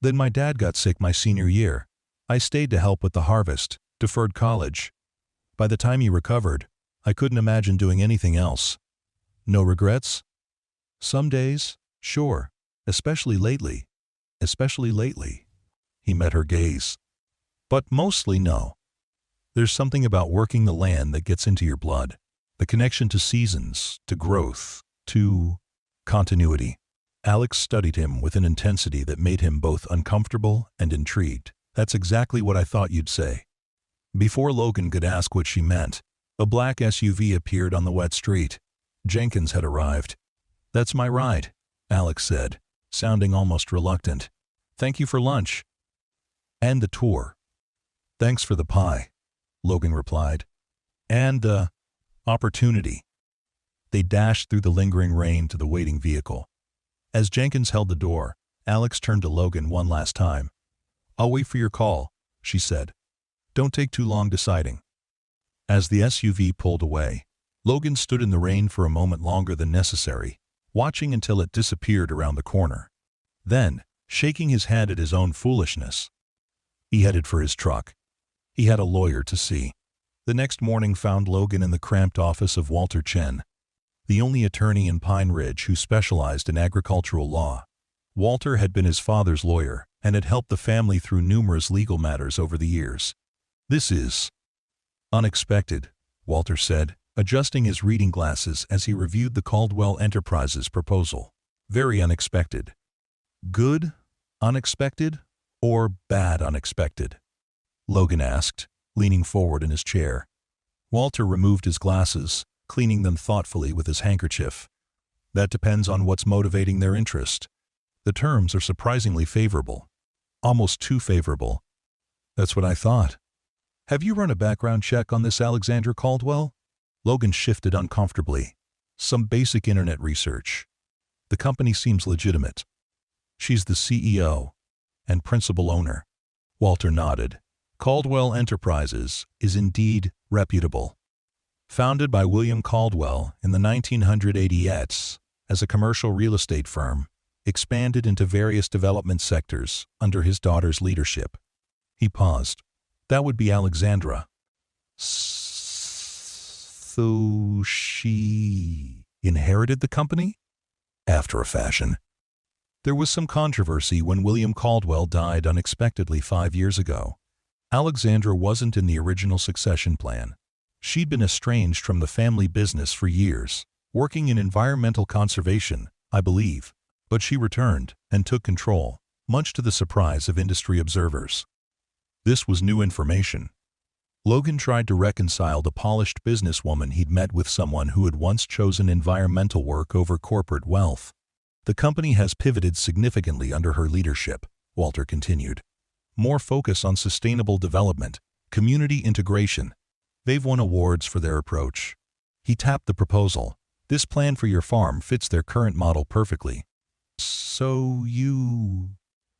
"Then my dad got sick my senior year. I stayed to help with the harvest, deferred college. By the time he recovered, I couldn't imagine doing anything else." "No regrets?" "Some days, sure, especially lately." "Especially lately." He met her gaze. "But mostly no. There's something about working the land that gets into your blood. The connection to seasons, to growth, to continuity." Alex studied him with an intensity that made him both uncomfortable and intrigued. "That's exactly what I thought you'd say." Before Logan could ask what she meant, a black SUV appeared on the wet street. Jenkins had arrived. "That's my ride," Alex said, sounding almost reluctant. "Thank you for lunch." "And the tour." "Thanks for the pie," Logan replied. "And the opportunity." They dashed through the lingering rain to the waiting vehicle. As Jenkins held the door, Alex turned to Logan one last time. "I'll wait for your call," she said. "Don't take too long deciding." As the SUV pulled away, Logan stood in the rain for a moment longer than necessary, watching until it disappeared around the corner. Then, shaking his head at his own foolishness, he headed for his truck. He had a lawyer to see. The next morning found Logan in the cramped office of Walter Chen, the only attorney in Pine Ridge who specialized in agricultural law. Walter had been his father's lawyer and had helped the family through numerous legal matters over the years. "This is unexpected," Walter said, adjusting his reading glasses as he reviewed the Caldwell Enterprises proposal. "Very unexpected." "Good unexpected or bad unexpected?" Logan asked, leaning forward in his chair. Walter removed his glasses, cleaning them thoughtfully with his handkerchief. "That depends on what's motivating their interest. The terms are surprisingly favorable. Almost too favorable." "That's what I thought." "Have you run a background check on this Alexandra Caldwell?" Logan shifted uncomfortably. "Some basic internet research. The company seems legitimate." "She's the CEO and principal owner." Walter nodded. "Caldwell Enterprises is indeed reputable." Founded by William Caldwell in the 1980s as a commercial real estate firm, expanded into various development sectors under his daughter's leadership. He paused. That would be Alexandra. So she inherited the company? After a fashion. There was some controversy when William Caldwell died unexpectedly 5 years ago. Alexandra wasn't in the original succession plan. She'd been estranged from the family business for years, working in environmental conservation, I believe, but she returned and took control, much to the surprise of industry observers. This was new information. Logan tried to reconcile the polished businesswoman he'd met with someone who had once chosen environmental work over corporate wealth. The company has pivoted significantly under her leadership, Walter continued. More focus on sustainable development, community integration. They've won awards for their approach. He tapped the proposal. This plan for your farm fits their current model perfectly. So you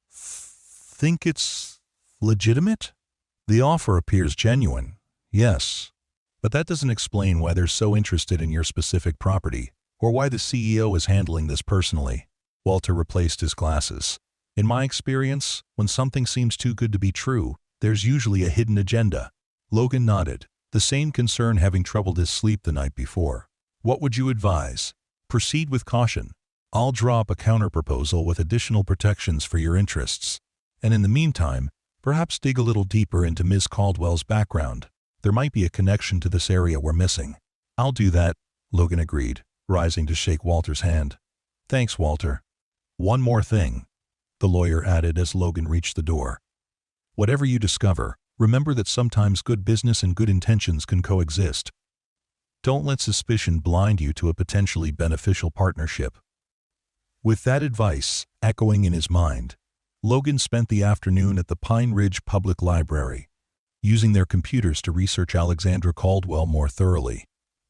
think it's legitimate? The offer appears genuine, yes. But that doesn't explain why they're so interested in your specific property, or why the CEO is handling this personally. Walter replaced his glasses. In my experience, when something seems too good to be true, there's usually a hidden agenda. Logan nodded, the same concern having troubled his sleep the night before. What would you advise? Proceed with caution. I'll draw up a counterproposal with additional protections for your interests. And in the meantime, perhaps dig a little deeper into Ms. Caldwell's background. There might be a connection to this area we're missing. I'll do that, Logan agreed, rising to shake Walter's hand. Thanks, Walter. One more thing, the lawyer added as Logan reached the door. Whatever you discover, remember that sometimes good business and good intentions can coexist. Don't let suspicion blind you to a potentially beneficial partnership. With that advice echoing in his mind, Logan spent the afternoon at the Pine Ridge Public Library, using their computers to research Alexandra Caldwell more thoroughly.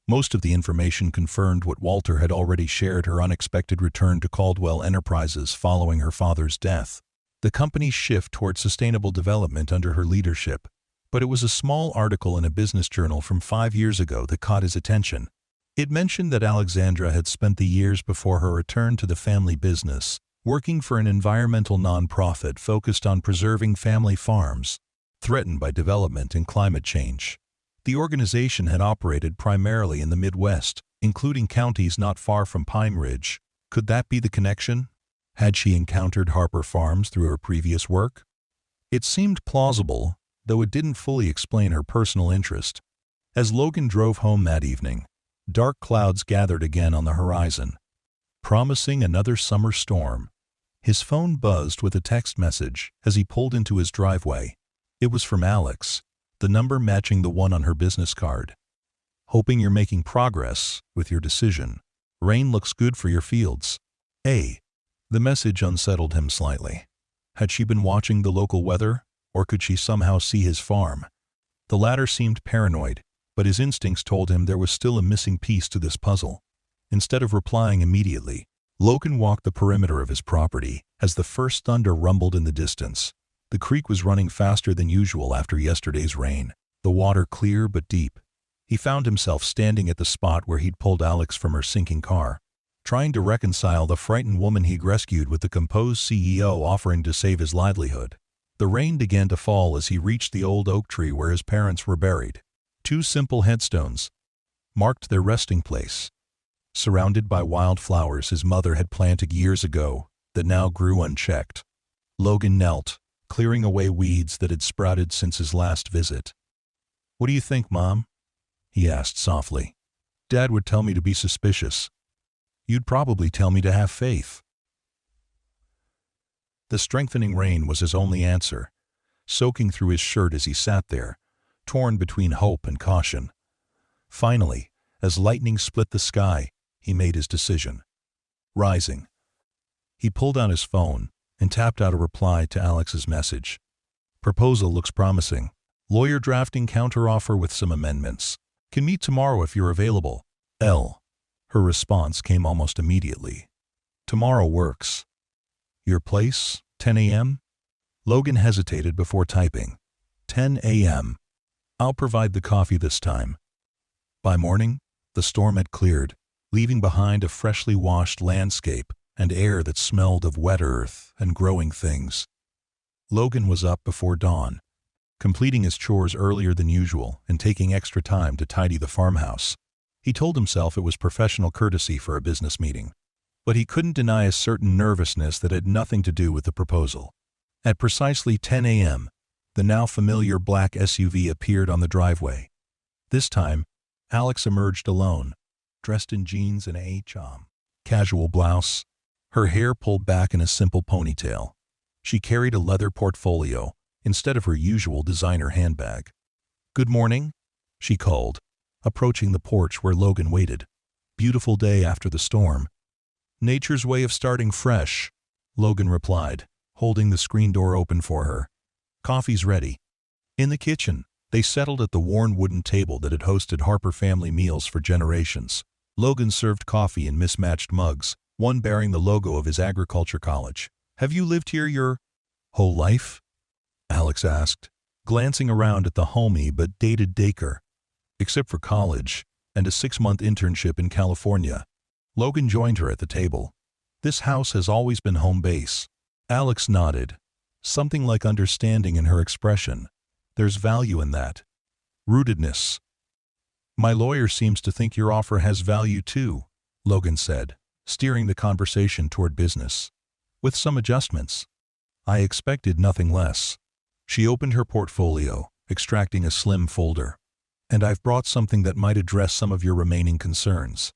Most of the information confirmed what Walter had already shared: her unexpected return to Caldwell Enterprises following her father's death. The company's shift toward sustainable development under her leadership. But it was a small article in a business journal from 5 years ago that caught his attention. It mentioned that Alexandra had spent the years before her return to the family business working for an environmental nonprofit focused on preserving family farms threatened by development and climate change. The organization had operated primarily in the Midwest, including counties not far from Pine Ridge. Could that be the connection? Had she encountered Harper Farms through her previous work? It seemed plausible, though it didn't fully explain her personal interest. As Logan drove home that evening, dark clouds gathered again on the horizon, promising another summer storm. His phone buzzed with a text message as he pulled into his driveway. It was from Alex, the number matching the one on her business card. Hoping you're making progress with your decision. Rain looks good for your fields. The message unsettled him slightly. Had she been watching the local weather, or could she somehow see his farm? The latter seemed paranoid, but his instincts told him there was still a missing piece to this puzzle. Instead of replying immediately, Logan walked the perimeter of his property as the first thunder rumbled in the distance. The creek was running faster than usual after yesterday's rain, the water clear but deep. He found himself standing at the spot where he'd pulled Alex from her sinking car, trying to reconcile the frightened woman he'd rescued with the composed CEO offering to save his livelihood. The rain began to fall as he reached the old oak tree where his parents were buried. 2 simple headstones marked their resting place, surrounded by wildflowers his mother had planted years ago that now grew unchecked. Logan knelt, clearing away weeds that had sprouted since his last visit. "What do you think, Mom?" he asked softly. "Dad would tell me to be suspicious. You'd probably tell me to have faith." The strengthening rain was his only answer, soaking through his shirt as he sat there, torn between hope and caution. Finally, as lightning split the sky, he made his decision. Rising, he pulled out his phone and tapped out a reply to Alex's message. "Proposal looks promising. Lawyer drafting counteroffer with some amendments. Can meet tomorrow if you're available. L." Her response came almost immediately. "Tomorrow works. Your place, 10 a.m.? Logan hesitated before typing. 10 a.m. I'll provide the coffee this time. By morning, the storm had cleared, leaving behind a freshly washed landscape and air that smelled of wet earth and growing things. Logan was up before dawn, completing his chores earlier than usual and taking extra time to tidy the farmhouse. He told himself it was professional courtesy for a business meeting, but he couldn't deny a certain nervousness that had nothing to do with the proposal. At precisely 10 a.m., the now familiar black SUV appeared on the driveway. This time, Alex emerged alone, dressed in jeans and a casual blouse, her hair pulled back in a simple ponytail. She carried a leather portfolio instead of her usual designer handbag. "Good morning," she called, approaching the porch where Logan waited. "Beautiful day after the storm." "Nature's way of starting fresh," Logan replied, holding the screen door open for her. "Coffee's ready." In the kitchen, they settled at the worn wooden table that had hosted Harper family meals for generations. Logan served coffee in mismatched mugs, one bearing the logo of his agriculture college. "Have you lived here your whole life?" Alex asked, glancing around at the homey but dated daycare. "Except for college and a 6-month internship in California." Logan joined her at the table. "This house has always been home base." Alex nodded, something like understanding in her expression. "There's value in that. Rootedness." "My lawyer seems to think your offer has value too," Logan said, steering the conversation toward business. "With some adjustments." "I expected nothing less." She opened her portfolio, extracting a slim folder. "And I've brought something that might address some of your remaining concerns."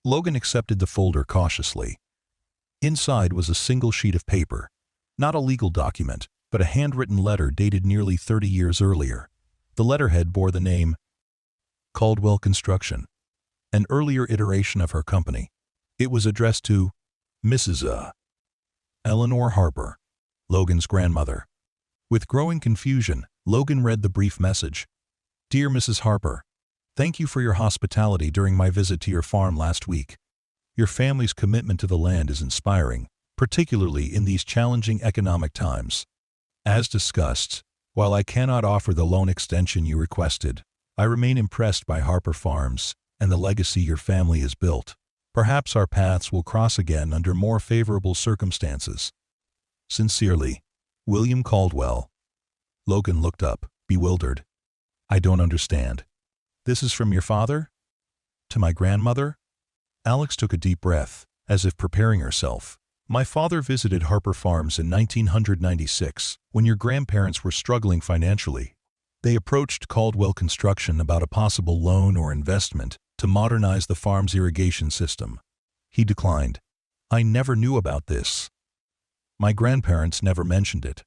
Logan accepted the folder cautiously. Inside was a single sheet of paper, not a legal document, but a handwritten letter dated nearly 30 years earlier. The letterhead bore the name Caldwell Construction, an earlier iteration of her company. It was addressed to Mrs. Eleanor Harper, Logan's grandmother. With growing confusion, Logan read the brief message. "Dear Mrs. Harper, thank you for your hospitality during my visit to your farm last week. Your family's commitment to the land is inspiring, particularly in these challenging economic times. As discussed, while I cannot offer the loan extension you requested, I remain impressed by Harper Farms and the legacy your family has built. Perhaps our paths will cross again under more favorable circumstances. Sincerely, William Caldwell." Logan looked up, bewildered. "I don't understand. This is from your father? To my grandmother?" Alex took a deep breath, as if preparing herself. "My father visited Harper Farms in 1996, when your grandparents were struggling financially. They approached Caldwell Construction about a possible loan or investment to modernize the farm's irrigation system. He declined. I never knew about this. My grandparents never mentioned it.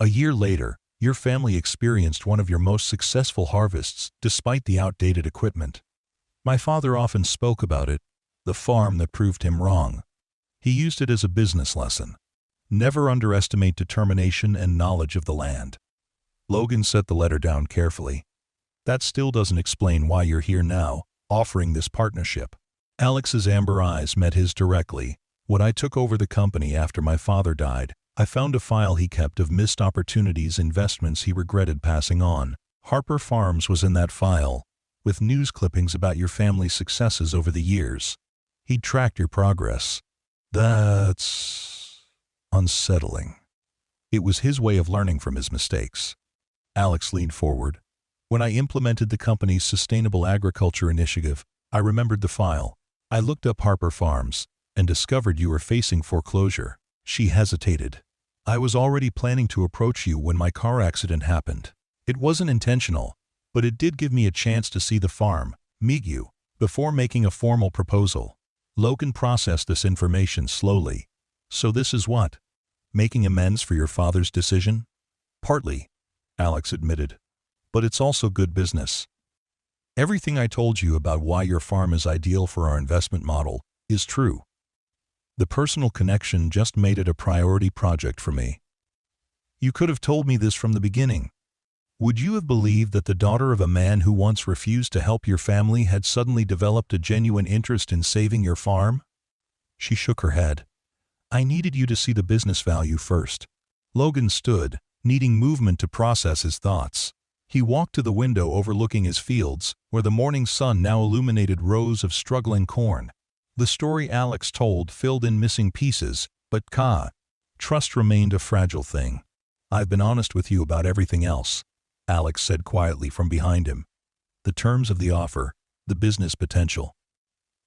A year later, your family experienced one of your most successful harvests despite the outdated equipment. My father often spoke about it, the farm that proved him wrong. He used it as a business lesson. Never underestimate determination and knowledge of the land." Logan set the letter down carefully. "That still doesn't explain why you're here now, offering this partnership." Alex's amber eyes met his directly. "When I took over the company after my father died, I found a file he kept of missed opportunities, investments he regretted passing on. Harper Farms was in that file, with news clippings about your family's successes over the years. He'd tracked your progress. That's unsettling." It was his way of learning from his mistakes. Alex leaned forward. "When I implemented the company's sustainable agriculture initiative, I remembered the file. I looked up Harper Farms and discovered you were facing foreclosure." She hesitated. "I was already planning to approach you when my car accident happened. It wasn't intentional, but it did give me a chance to see the farm, meet you, before making a formal proposal." Logan processed this information slowly. "So this is what? Making amends for your father's decision?" "Partly," Alex admitted. "But it's also good business. Everything I told you about why your farm is ideal for our investment model is true. The personal connection just made it a priority project for me. You could have told me this from the beginning. Would you have believed that the daughter of a man who once refused to help your family had suddenly developed a genuine interest in saving your farm?" She shook her head. "I needed you to see the business value first." Logan stood, needing movement to process his thoughts. He walked to the window overlooking his fields, where the morning sun now illuminated rows of struggling corn. The story Alex told filled in missing pieces, but trust remained a fragile thing. "I've been honest with you about everything else," Alex said quietly from behind him. "The terms of the offer, the business potential.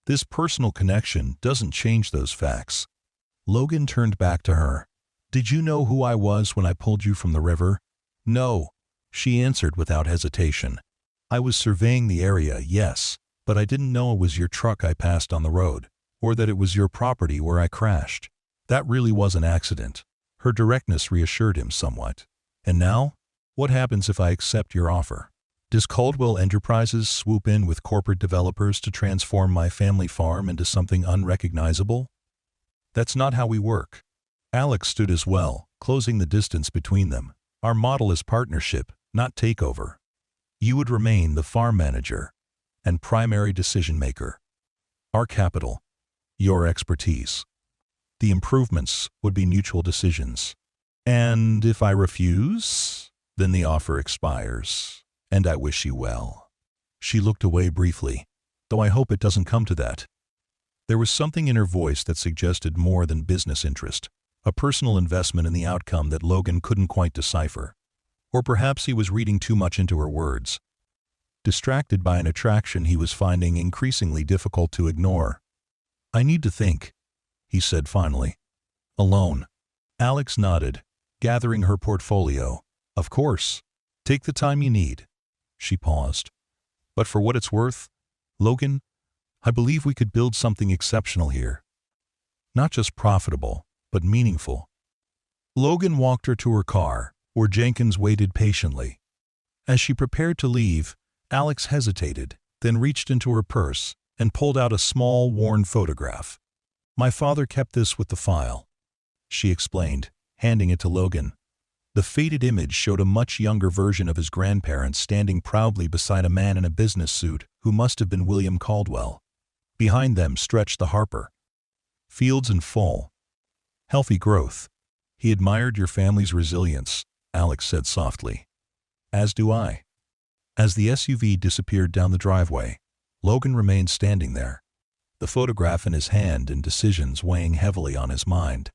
This personal connection doesn't change those facts." Logan turned back to her. "Did you know who I was when I pulled you from the river?" "No," she answered without hesitation. "I was surveying the area, yes, but I didn't know it was your truck I passed on the road, or that it was your property where I crashed. That really was an accident." Her directness reassured him somewhat. "And now? What happens if I accept your offer? Does Caldwell Enterprises swoop in with corporate developers to transform my family farm into something unrecognizable?" "That's not how we work." Alex stood as well, closing the distance between them. "Our model is partnership, not takeover. You would remain the farm manager and primary decision-maker. Our capital, your expertise. The improvements would be mutual decisions. And if I refuse, then the offer expires, and I wish you well." She looked away briefly. "Though I hope it doesn't come to that." There was something in her voice that suggested more than business interest, a personal investment in the outcome that Logan couldn't quite decipher. Or perhaps he was reading too much into her words, distracted by an attraction he was finding increasingly difficult to ignore. "I need to think," he said finally. "Alone." Alex nodded, gathering her portfolio. "Of course. Take the time you need." She paused. "But for what it's worth, Logan, I believe we could build something exceptional here. Not just profitable, but meaningful." Logan walked her to her car, where Jenkins waited patiently. As she prepared to leave, Alex hesitated, then reached into her purse and pulled out a small, worn photograph. "My father kept this with the file," she explained, handing it to Logan. The faded image showed a much younger version of his grandparents standing proudly beside a man in a business suit who must have been William Caldwell. Behind them stretched the Harper fields in full, healthy growth. "He admired your family's resilience," Alex said softly. "As do I." As the SUV disappeared down the driveway, Logan remained standing there, the photograph in his hand and decisions weighing heavily on his mind.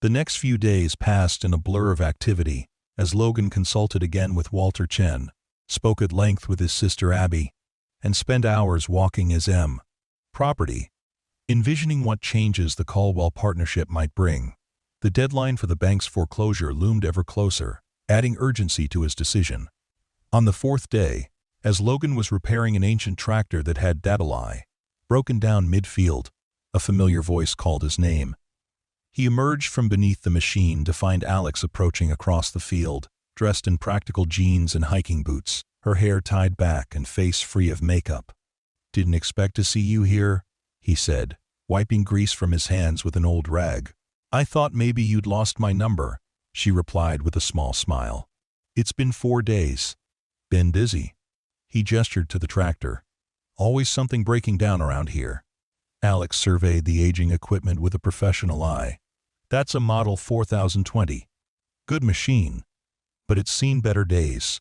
The next few days passed in a blur of activity, as Logan consulted again with Walter Chen, spoke at length with his sister Abby, and spent hours walking his property, envisioning what changes the Caldwell partnership might bring. The deadline for the bank's foreclosure loomed ever closer, adding urgency to his decision. On the fourth day, as Logan was repairing an ancient tractor that had broken down mid-field, a familiar voice called his name. He emerged from beneath the machine to find Alex approaching across the field, dressed in practical jeans and hiking boots, her hair tied back and face free of makeup. "Didn't expect to see you here," he said, wiping grease from his hands with an old rag. "I thought maybe you'd lost my number," she replied with a small smile. "It's been 4 days. Been busy." He gestured to the tractor. "Always something breaking down around here." Alex surveyed the aging equipment with a professional eye. "That's a Model 4020. Good machine, but it's seen better days."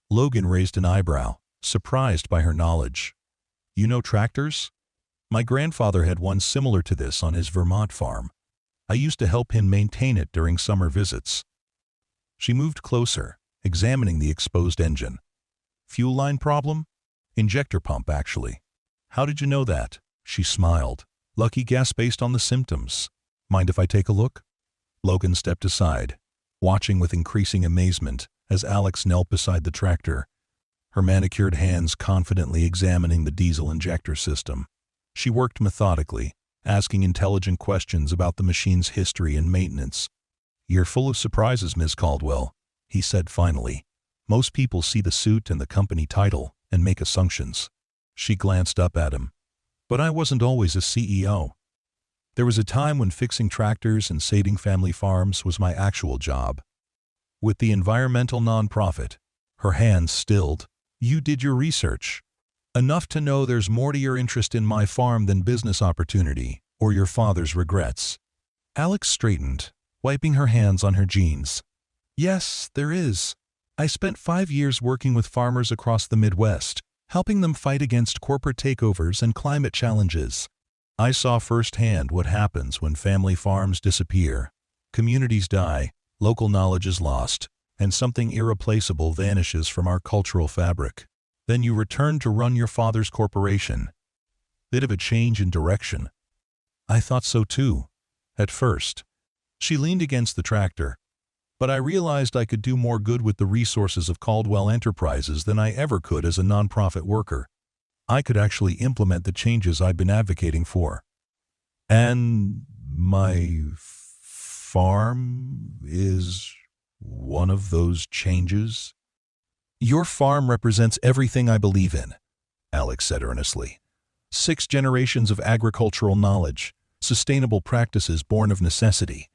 Logan raised an eyebrow, surprised by her knowledge. "You know tractors? My grandfather had one similar to this on his Vermont farm. I used to help him maintain it during summer visits." She moved closer, examining the exposed engine. "Fuel line problem?" "Injector pump, actually." "How did you know that?" She smiled. "Lucky guess based on the symptoms. Mind if I take a look?" Logan stepped aside, watching with increasing amazement as Alex knelt beside the tractor, her manicured hands confidently examining the diesel injector system. She worked methodically, asking intelligent questions about the machine's history and maintenance. "You're full of surprises, Ms. Caldwell," he said finally. "Most people see the suit and the company title and make assumptions." She glanced up at him. "But I wasn't always a CEO. There was a time when fixing tractors and saving family farms was my actual job. With the environmental nonprofit." Her hands stilled. "You did your research. Enough to know there's more to your interest in my farm than business opportunity or your father's regrets." Alex straightened, wiping her hands on her jeans. "Yes, there is. I spent 5 years working with farmers across the Midwest, helping them fight against corporate takeovers and climate challenges. I saw firsthand what happens when family farms disappear. Communities die, local knowledge is lost, and something irreplaceable vanishes from our cultural fabric. Then you return to run your father's corporation. Bit of a change in direction. I thought so too, at first. She leaned against the tractor. But I realized I could do more good with the resources of Caldwell Enterprises than I ever could as a nonprofit worker. I could actually implement the changes I've been advocating for. And my farm is one of those changes? Your farm represents everything I believe in, Alex said earnestly. 6 generations of agricultural knowledge, sustainable practices born of necessity,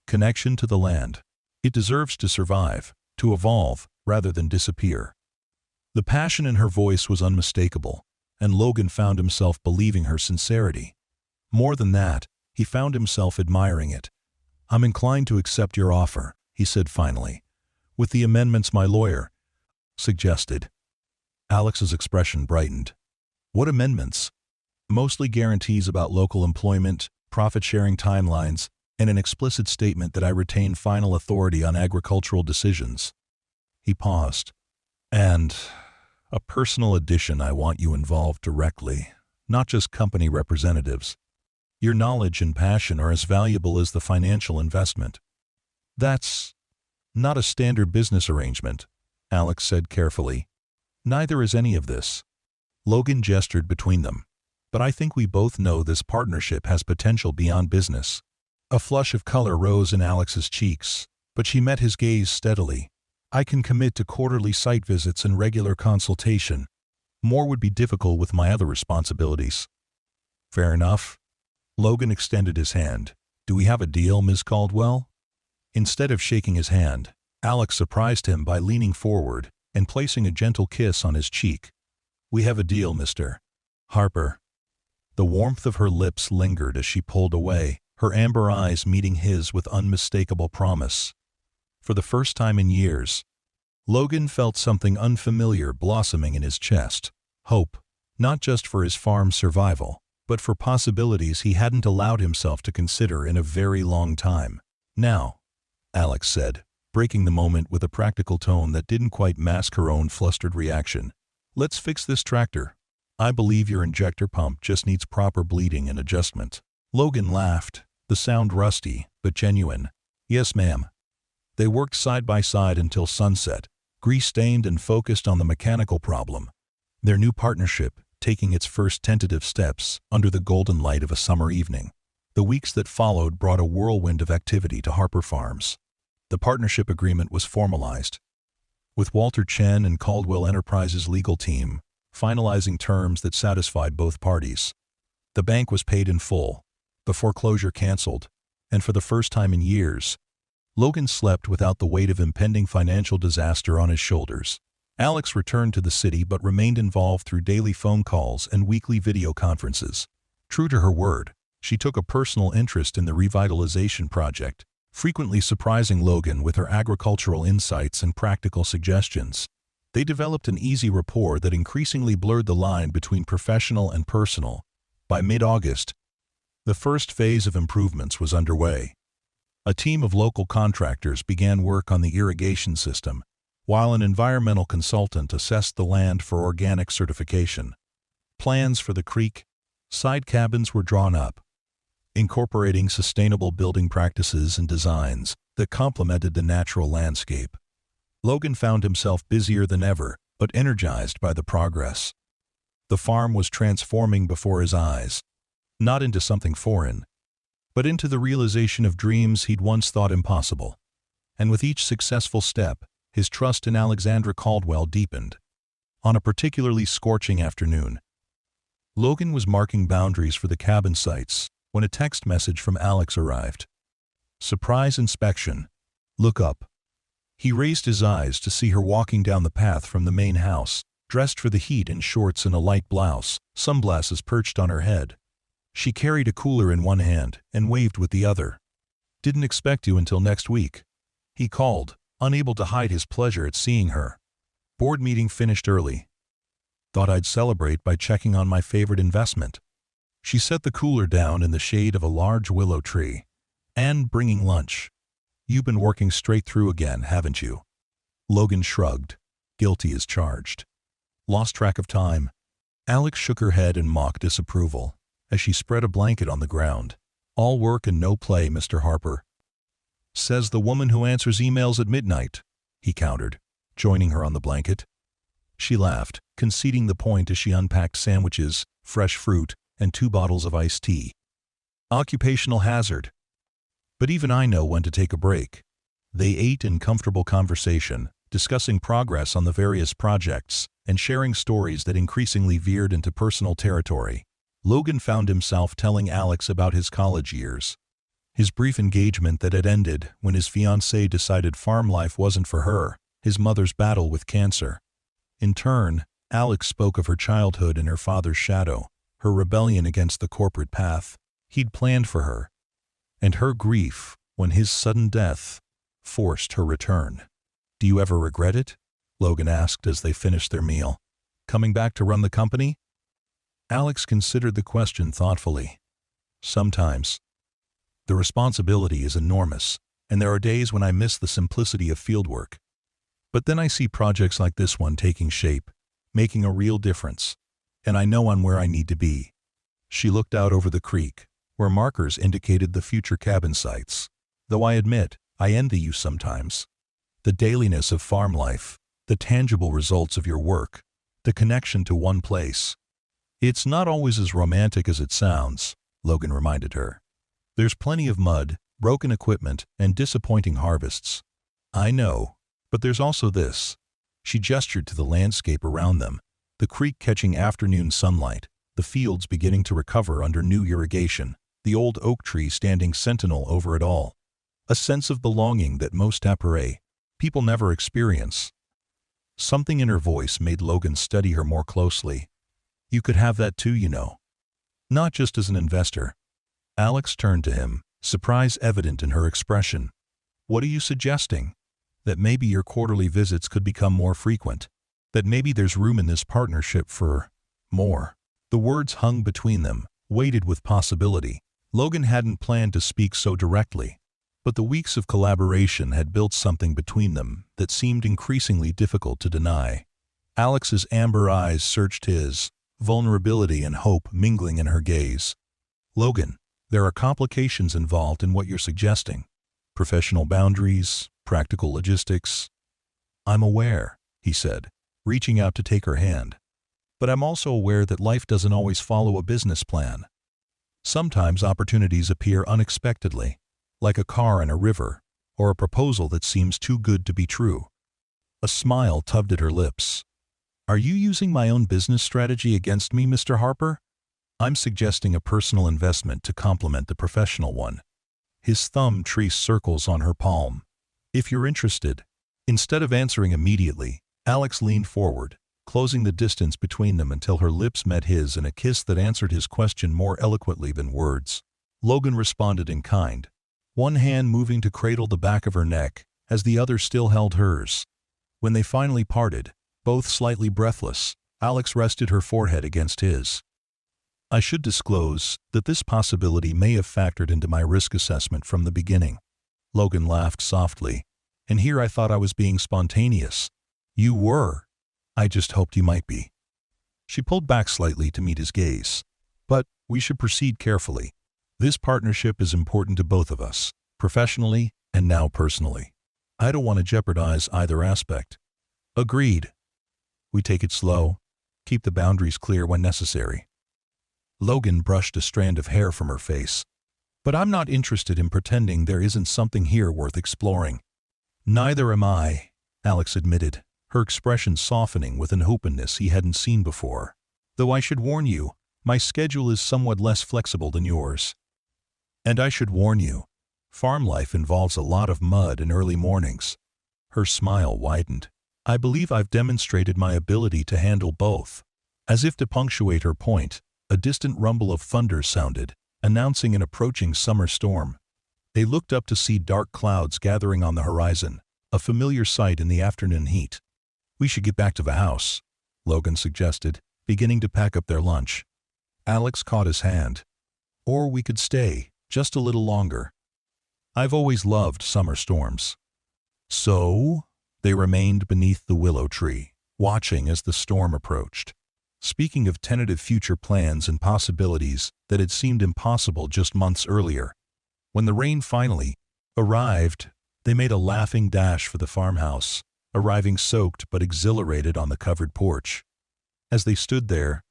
connection to the land. It deserves to survive, to evolve, rather than disappear. The passion in her voice was unmistakable, and Logan found himself believing her sincerity. More than that, he found himself admiring it. I'm inclined to accept your offer, he said finally, with the amendments my lawyer suggested. Alex's expression brightened. What amendments? Mostly guarantees about local employment, profit-sharing timelines, and an explicit statement that I retain final authority on agricultural decisions. He paused. And a personal addition. I want you involved directly, not just company representatives. Your knowledge and passion are as valuable as the financial investment. That's not a standard business arrangement, Alex said carefully. Neither is any of this. Logan gestured between them. But I think we both know this partnership has potential beyond business. A flush of color rose in Alex's cheeks, but she met his gaze steadily. I can commit to quarterly site visits and regular consultation. More would be difficult with my other responsibilities. Fair enough. Logan extended his hand. Do we have a deal, Ms. Caldwell? Instead of shaking his hand, Alex surprised him by leaning forward and placing a gentle kiss on his cheek. We have a deal, Mr. Harper. The warmth of her lips lingered as she pulled away, her amber eyes meeting his with unmistakable promise. For the first time in years, Logan felt something unfamiliar blossoming in his chest. Hope, not just for his farm's survival, but for possibilities he hadn't allowed himself to consider in a very long time. Now, Alex said, breaking the moment with a practical tone that didn't quite mask her own flustered reaction. Let's fix this tractor. I believe your injector pump just needs proper bleeding and adjustment. Logan laughed, the sound rusty, but genuine. Yes, ma'am. They worked side by side until sunset, grease-stained and focused on the mechanical problem. Their new partnership taking its first tentative steps under the golden light of a summer evening. The weeks that followed brought a whirlwind of activity to Harper Farms. The partnership agreement was formalized, with Walter Chen and Caldwell Enterprises' legal team finalizing terms that satisfied both parties. The bank was paid in full, the foreclosure canceled, and for the first time in years, Logan slept without the weight of impending financial disaster on his shoulders. Alex returned to the city but remained involved through daily phone calls and weekly video conferences. True to her word, she took a personal interest in the revitalization project, frequently surprising Logan with her agricultural insights and practical suggestions. They developed an easy rapport that increasingly blurred the line between professional and personal. By mid-August, the first phase of improvements was underway. A team of local contractors began work on the irrigation system, while an environmental consultant assessed the land for organic certification. Plans for the creek side cabins were drawn up, incorporating sustainable building practices and designs that complemented the natural landscape. Logan found himself busier than ever, but energized by the progress. The farm was transforming before his eyes, not into something foreign, but into the realization of dreams he'd once thought impossible. And with each successful step, his trust in Alexandra Caldwell deepened. On a particularly scorching afternoon, Logan was marking boundaries for the cabin sites when a text message from Alex arrived. Surprise inspection. Look up. He raised his eyes to see her walking down the path from the main house, dressed for the heat in shorts and a light blouse, sunglasses perched on her head. She carried a cooler in one hand and waved with the other. Didn't expect you until next week, he called, unable to hide his pleasure at seeing her. Board meeting finished early. Thought I'd celebrate by checking on my favorite investment. She set the cooler down in the shade of a large willow tree. And bringing lunch. You've been working straight through again, haven't you? Logan shrugged. Guilty as charged. Lost track of time. Alex shook her head in mock disapproval as she spread a blanket on the ground. All work and no play, Mr. Harper. Says the woman who answers emails at midnight, he countered, joining her on the blanket. She laughed, conceding the point as she unpacked sandwiches, fresh fruit, and 2 bottles of iced tea. Occupational hazard. But even I know when to take a break. They ate in comfortable conversation, discussing progress on the various projects, and sharing stories that increasingly veered into personal territory. Logan found himself telling Alex about his college years. His brief engagement that had ended when his fiancée decided farm life wasn't for her, his mother's battle with cancer. In turn, Alex spoke of her childhood in her father's shadow, her rebellion against the corporate path he'd planned for her, and her grief when his sudden death forced her return. Do you ever regret it? Logan asked as they finished their meal. Coming back to run the company? Alex considered the question thoughtfully. Sometimes. The responsibility is enormous, and there are days when I miss the simplicity of fieldwork. But then I see projects like this one taking shape, making a real difference, and I know I'm where I need to be. She looked out over the creek, where markers indicated the future cabin sites. Though I admit, I envy you sometimes. The dailiness of farm life, the tangible results of your work, the connection to one place. It's not always as romantic as it sounds, Logan reminded her. There's plenty of mud, broken equipment, and disappointing harvests. I know, but there's also this. She gestured to the landscape around them, the creek catching afternoon sunlight, the fields beginning to recover under new irrigation, the old oak tree standing sentinel over it all. A sense of belonging that most appareil people never experience. Something in her voice made Logan study her more closely. You could have that too, you know. Not just as an investor. Alex turned to him, surprise evident in her expression. What are you suggesting? That maybe your quarterly visits could become more frequent? That maybe there's room in this partnership for more? The words hung between them, weighted with possibility. Logan hadn't planned to speak so directly, but the weeks of collaboration had built something between them that seemed increasingly difficult to deny. Alex's amber eyes searched his, vulnerability and hope mingling in her gaze. Logan, there are complications involved in what you're suggesting. Professional boundaries, practical logistics. I'm aware, he said, reaching out to take her hand. But I'm also aware that life doesn't always follow a business plan. Sometimes opportunities appear unexpectedly, like a car in a river, or a proposal that seems too good to be true. A smile tugged at her lips. Are you using my own business strategy against me, Mr. Harper? I'm suggesting a personal investment to complement the professional one. His thumb traced circles on her palm. If you're interested. Instead of answering immediately, Alex leaned forward, closing the distance between them until her lips met his in a kiss that answered his question more eloquently than words. Logan responded in kind, one hand moving to cradle the back of her neck as the other still held hers. When they finally parted, both slightly breathless, Alex rested her forehead against his. I should disclose that this possibility may have factored into my risk assessment from the beginning. Logan laughed softly. And here I thought I was being spontaneous. You were. I just hoped you might be. She pulled back slightly to meet his gaze. But we should proceed carefully. This partnership is important to both of us, professionally and now personally. I don't want to jeopardize either aspect. Agreed. We take it slow, keep the boundaries clear when necessary. Logan brushed a strand of hair from her face. But I'm not interested in pretending there isn't something here worth exploring. Neither am I, Alex admitted, her expression softening with an openness he hadn't seen before. Though I should warn you, my schedule is somewhat less flexible than yours. And I should warn you, farm life involves a lot of mud and early mornings. Her smile widened. I believe I've demonstrated my ability to handle both. As if to punctuate her point, a distant rumble of thunder sounded, announcing an approaching summer storm. They looked up to see dark clouds gathering on the horizon, a familiar sight in the afternoon heat. "We should get back to the house," Logan suggested, beginning to pack up their lunch. Alex caught his hand. "Or we could stay, just a little longer. I've always loved summer storms." So, they remained beneath the willow tree, watching as the storm approached. Speaking of tentative future plans and possibilities that had seemed impossible just months earlier, when the rain finally arrived, they made a laughing dash for the farmhouse, arriving soaked but exhilarated on the covered porch. As they stood there,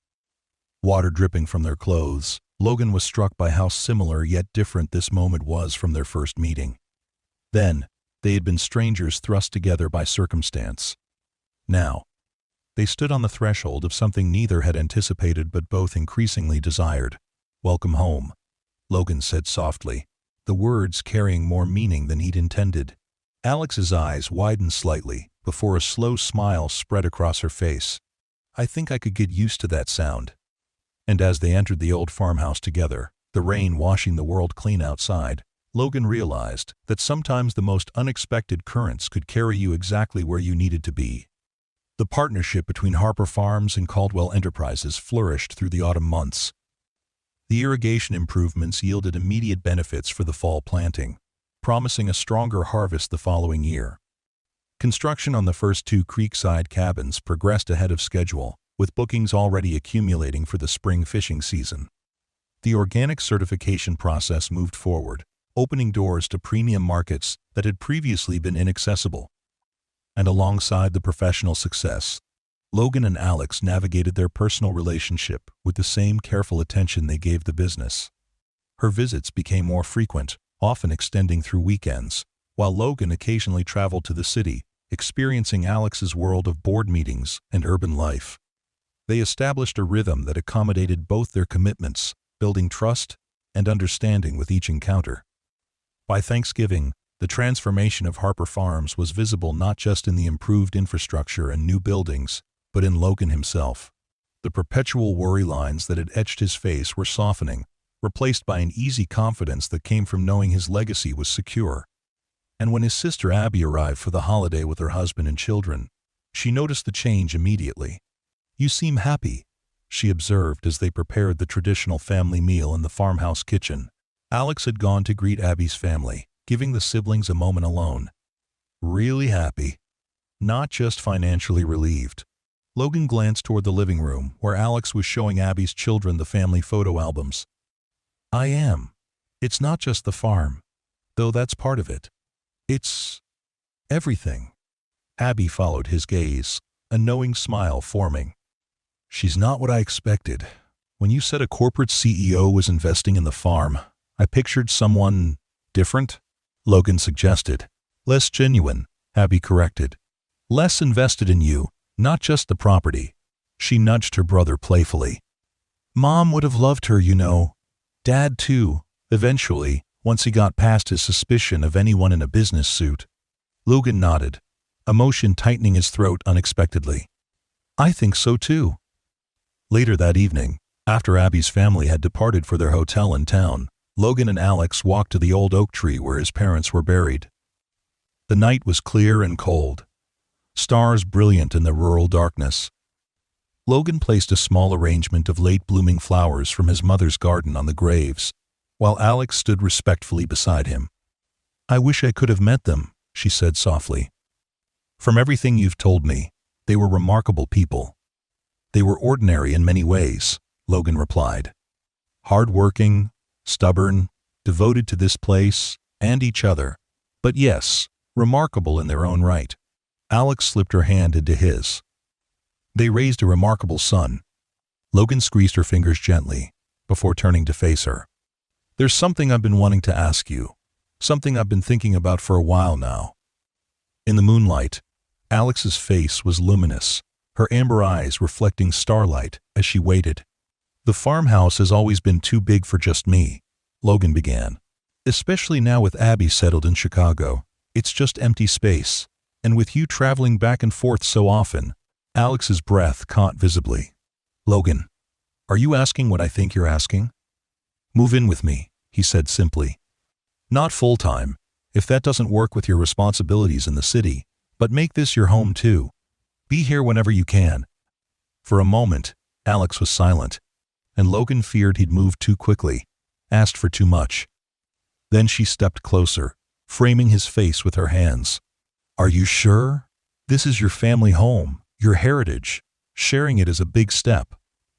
water dripping from their clothes, Logan was struck by how similar yet different this moment was from their first meeting. Then, they had been strangers thrust together by circumstance. Now, they stood on the threshold of something neither had anticipated but both increasingly desired. "Welcome home," Logan said softly, the words carrying more meaning than he'd intended. Alex's eyes widened slightly before a slow smile spread across her face. "I think I could get used to that sound." And as they entered the old farmhouse together, the rain washing the world clean outside, Logan realized that sometimes the most unexpected currents could carry you exactly where you needed to be. The partnership between Harper Farms and Caldwell Enterprises flourished through the autumn months. The irrigation improvements yielded immediate benefits for the fall planting, promising a stronger harvest the following year. Construction on the first 2 creekside cabins progressed ahead of schedule, with bookings already accumulating for the spring fishing season. The organic certification process moved forward, opening doors to premium markets that had previously been inaccessible. And alongside the professional success, Logan and Alex navigated their personal relationship with the same careful attention they gave the business. Her visits became more frequent, often extending through weekends, while Logan occasionally traveled to the city, experiencing Alex's world of board meetings and urban life. They established a rhythm that accommodated both their commitments, building trust and understanding with each encounter. By Thanksgiving, the transformation of Harper Farms was visible not just in the improved infrastructure and new buildings, but in Logan himself. The perpetual worry lines that had etched his face were softening, replaced by an easy confidence that came from knowing his legacy was secure. And when his sister Abby arrived for the holiday with her husband and children, she noticed the change immediately. "You seem happy," she observed as they prepared the traditional family meal in the farmhouse kitchen. Alex had gone to greet Abby's family, giving the siblings a moment alone. "Really happy. Not just financially relieved." Logan glanced toward the living room, where Alex was showing Abby's children the family photo albums. "I am. It's not just the farm, though that's part of it. It's everything." Abby followed his gaze, a knowing smile forming. "She's not what I expected. When you said a corporate CEO was investing in the farm, I pictured someone different," Logan suggested. "Less genuine," Abby corrected. "Less invested in you, not just the property." She nudged her brother playfully. "Mom would have loved her, you know. Dad too, eventually, once he got past his suspicion of anyone in a business suit." Logan nodded, emotion tightening his throat unexpectedly. "I think so too." Later that evening, after Abby's family had departed for their hotel in town, Logan and Alex walked to the old oak tree where his parents were buried. The night was clear and cold, stars brilliant in the rural darkness. Logan placed a small arrangement of late-blooming flowers from his mother's garden on the graves, while Alex stood respectfully beside him. "I wish I could have met them," she said softly. "From everything you've told me, they were remarkable people." "They were ordinary in many ways," Logan replied. "Hard-working, stubborn, devoted to this place and each other, but yes, remarkable in their own right." Alex slipped her hand into his. "They raised a remarkable son." Logan squeezed her fingers gently, before turning to face her. "There's something I've been wanting to ask you, something I've been thinking about for a while now." In the moonlight, Alex's face was luminous, her amber eyes reflecting starlight as she waited. "The farmhouse has always been too big for just me," Logan began. "Especially now with Abby settled in Chicago. It's just empty space. And with you traveling back and forth so often," Alex's breath caught visibly. "Logan, are you asking what I think you're asking?" "Move in with me," he said simply. "Not full-time, if that doesn't work with your responsibilities in the city, but make this your home too. Be here whenever you can." For a moment, Alex was silent, and Logan feared he'd moved too quickly, asked for too much. Then she stepped closer, framing his face with her hands. "Are you sure? This is your family home, your heritage. Sharing it is a big step."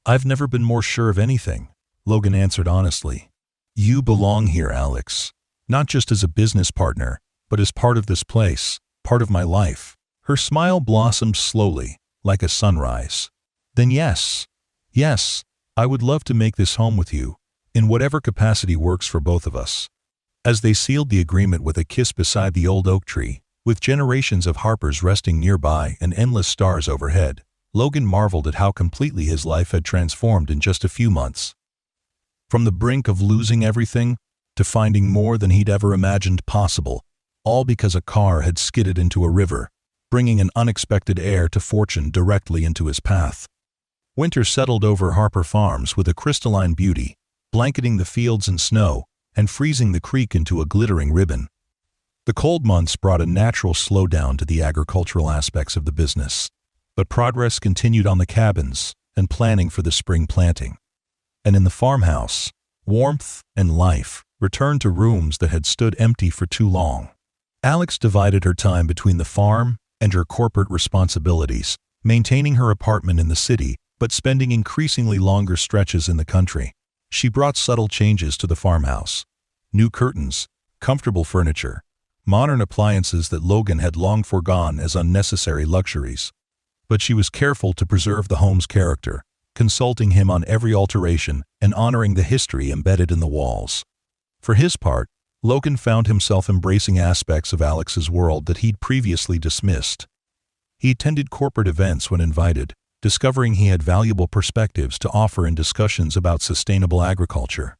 "I've never been more sure of anything," Logan answered honestly. "You belong here, Alex. Not just as a business partner, but as part of this place, part of my life." Her smile blossomed slowly, like a sunrise. "Then yes, I would love to make this home with you, in whatever capacity works for both of us." As they sealed the agreement with a kiss beside the old oak tree, with generations of Harpers resting nearby and endless stars overhead, Logan marveled at how completely his life had transformed in just a few months. From the brink of losing everything to finding more than he'd ever imagined possible, all because a car had skidded into a river, bringing an unexpected heir to fortune directly into his path. Winter settled over Harper Farms with a crystalline beauty, blanketing the fields in snow and freezing the creek into a glittering ribbon. The cold months brought a natural slowdown to the agricultural aspects of the business, but progress continued on the cabins and planning for the spring planting. And in the farmhouse, warmth and life returned to rooms that had stood empty for too long. Alex divided her time between the farm and her corporate responsibilities, maintaining her apartment in the city but spending increasingly longer stretches in the country. She brought subtle changes to the farmhouse: new curtains, comfortable furniture, modern appliances that Logan had long forgone as unnecessary luxuries. But she was careful to preserve the home's character, consulting him on every alteration and honoring the history embedded in the walls. For his part, Logan found himself embracing aspects of Alex's world that he'd previously dismissed. He attended corporate events when invited, discovering he had valuable perspectives to offer in discussions about sustainable agriculture.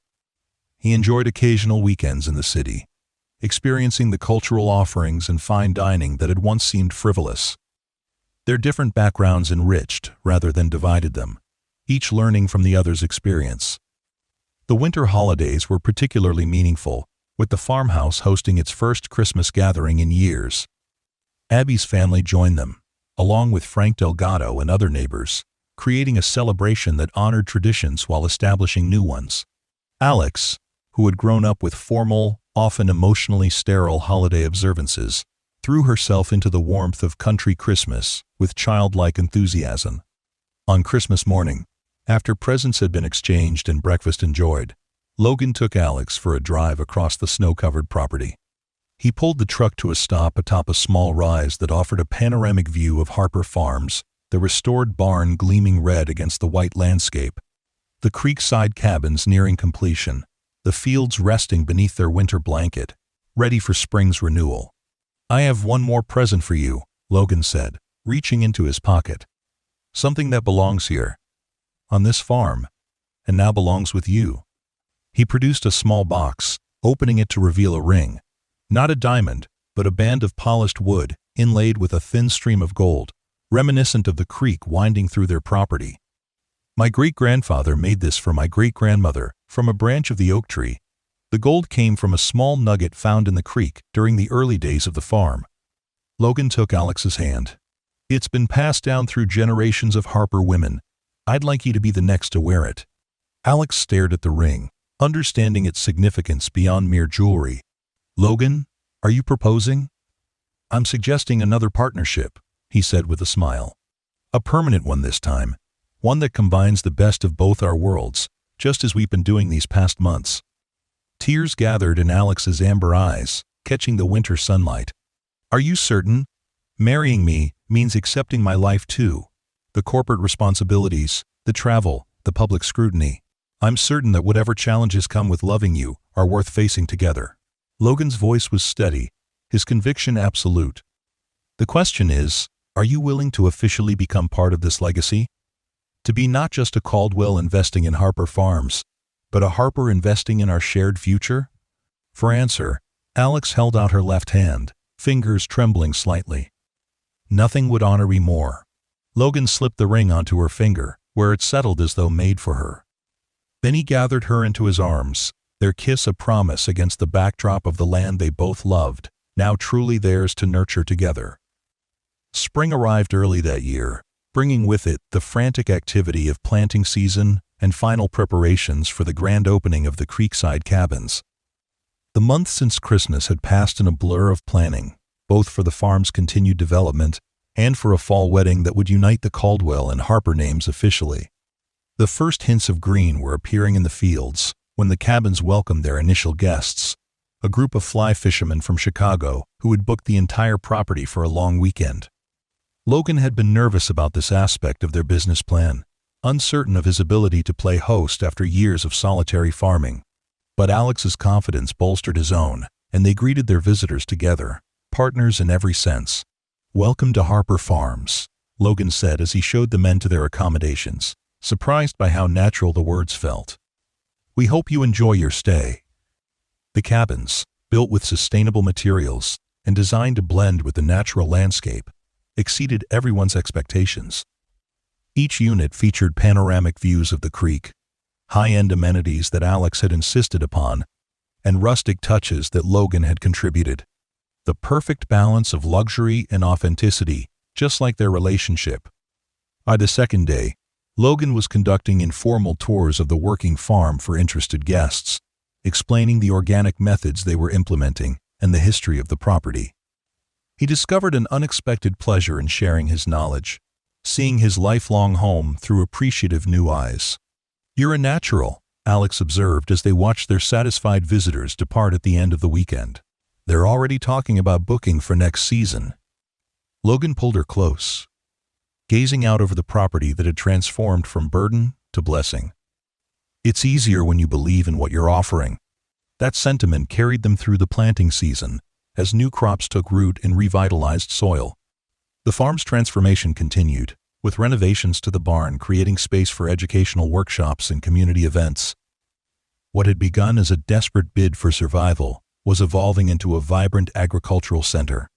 He enjoyed occasional weekends in the city, experiencing the cultural offerings and fine dining that had once seemed frivolous. Their different backgrounds enriched rather than divided them, each learning from the other's experience. The winter holidays were particularly meaningful, with the farmhouse hosting its first Christmas gathering in years. Abby's family joined them, along with Frank Delgado and other neighbors, creating a celebration that honored traditions while establishing new ones. Alex, who had grown up with formal, often emotionally sterile holiday observances, threw herself into the warmth of country Christmas with childlike enthusiasm. On Christmas morning, after presents had been exchanged and breakfast enjoyed, Logan took Alex for a drive across the snow-covered property. He pulled the truck to a stop atop a small rise that offered a panoramic view of Harper Farms, the restored barn gleaming red against the white landscape, the creekside cabins nearing completion, the fields resting beneath their winter blanket, ready for spring's renewal. "I have one more present for you," Logan said, reaching into his pocket. "Something that belongs here, on this farm, and now belongs with you." He produced a small box, opening it to reveal a ring. Not a diamond, but a band of polished wood, inlaid with a thin stream of gold, reminiscent of the creek winding through their property. "My great-grandfather made this for my great-grandmother from a branch of the oak tree. The gold came from a small nugget found in the creek during the early days of the farm." Logan took Alex's hand. "It's been passed down through generations of Harper women. I'd like you to be the next to wear it." Alex stared at the ring, understanding its significance beyond mere jewelry. "Logan, are you proposing?" "I'm suggesting another partnership," he said with a smile. "A permanent one this time, one that combines the best of both our worlds, just as we've been doing these past months." Tears gathered in Alex's amber eyes, catching the winter sunlight. "Are you certain? Marrying me means accepting my life too. The corporate responsibilities, the travel, the public scrutiny. I'm certain that whatever challenges come with loving you are worth facing together." Logan's voice was steady, his conviction absolute. "The question is, are you willing to officially become part of this legacy? To be not just a Caldwell investing in Harper Farms, but a Harper investing in our shared future?" For answer, Alex held out her left hand, fingers trembling slightly. "Nothing would honor me more." Logan slipped the ring onto her finger, where it settled as though made for her. Then he gathered her into his arms, their kiss a promise against the backdrop of the land they both loved, now truly theirs to nurture together. Spring arrived early that year, bringing with it the frantic activity of planting season and final preparations for the grand opening of the creekside cabins. The months since Christmas had passed in a blur of planning, both for the farm's continued development and for a fall wedding that would unite the Caldwell and Harper names officially. The first hints of green were appearing in the fields when the cabins welcomed their initial guests, a group of fly fishermen from Chicago who had booked the entire property for a long weekend. Logan had been nervous about this aspect of their business plan, uncertain of his ability to play host after years of solitary farming. But Alex's confidence bolstered his own, and they greeted their visitors together, partners in every sense. "Welcome to Harper Farms," Logan said as he showed the men to their accommodations, surprised by how natural the words felt. "We hope you enjoy your stay." The cabins, built with sustainable materials and designed to blend with the natural landscape, exceeded everyone's expectations. Each unit featured panoramic views of the creek, high-end amenities that Alex had insisted upon, and rustic touches that Logan had contributed. The perfect balance of luxury and authenticity, just like their relationship. By the second day, Logan was conducting informal tours of the working farm for interested guests, explaining the organic methods they were implementing and the history of the property. He discovered an unexpected pleasure in sharing his knowledge, seeing his lifelong home through appreciative new eyes. "You're a natural," Alex observed as they watched their satisfied visitors depart at the end of the weekend. "They're already talking about booking for next season." Logan pulled her close, gazing out over the property that had transformed from burden to blessing. "It's easier when you believe in what you're offering." That sentiment carried them through the planting season, as new crops took root in revitalized soil. The farm's transformation continued, with renovations to the barn creating space for educational workshops and community events. What had begun as a desperate bid for survival was evolving into a vibrant agricultural center,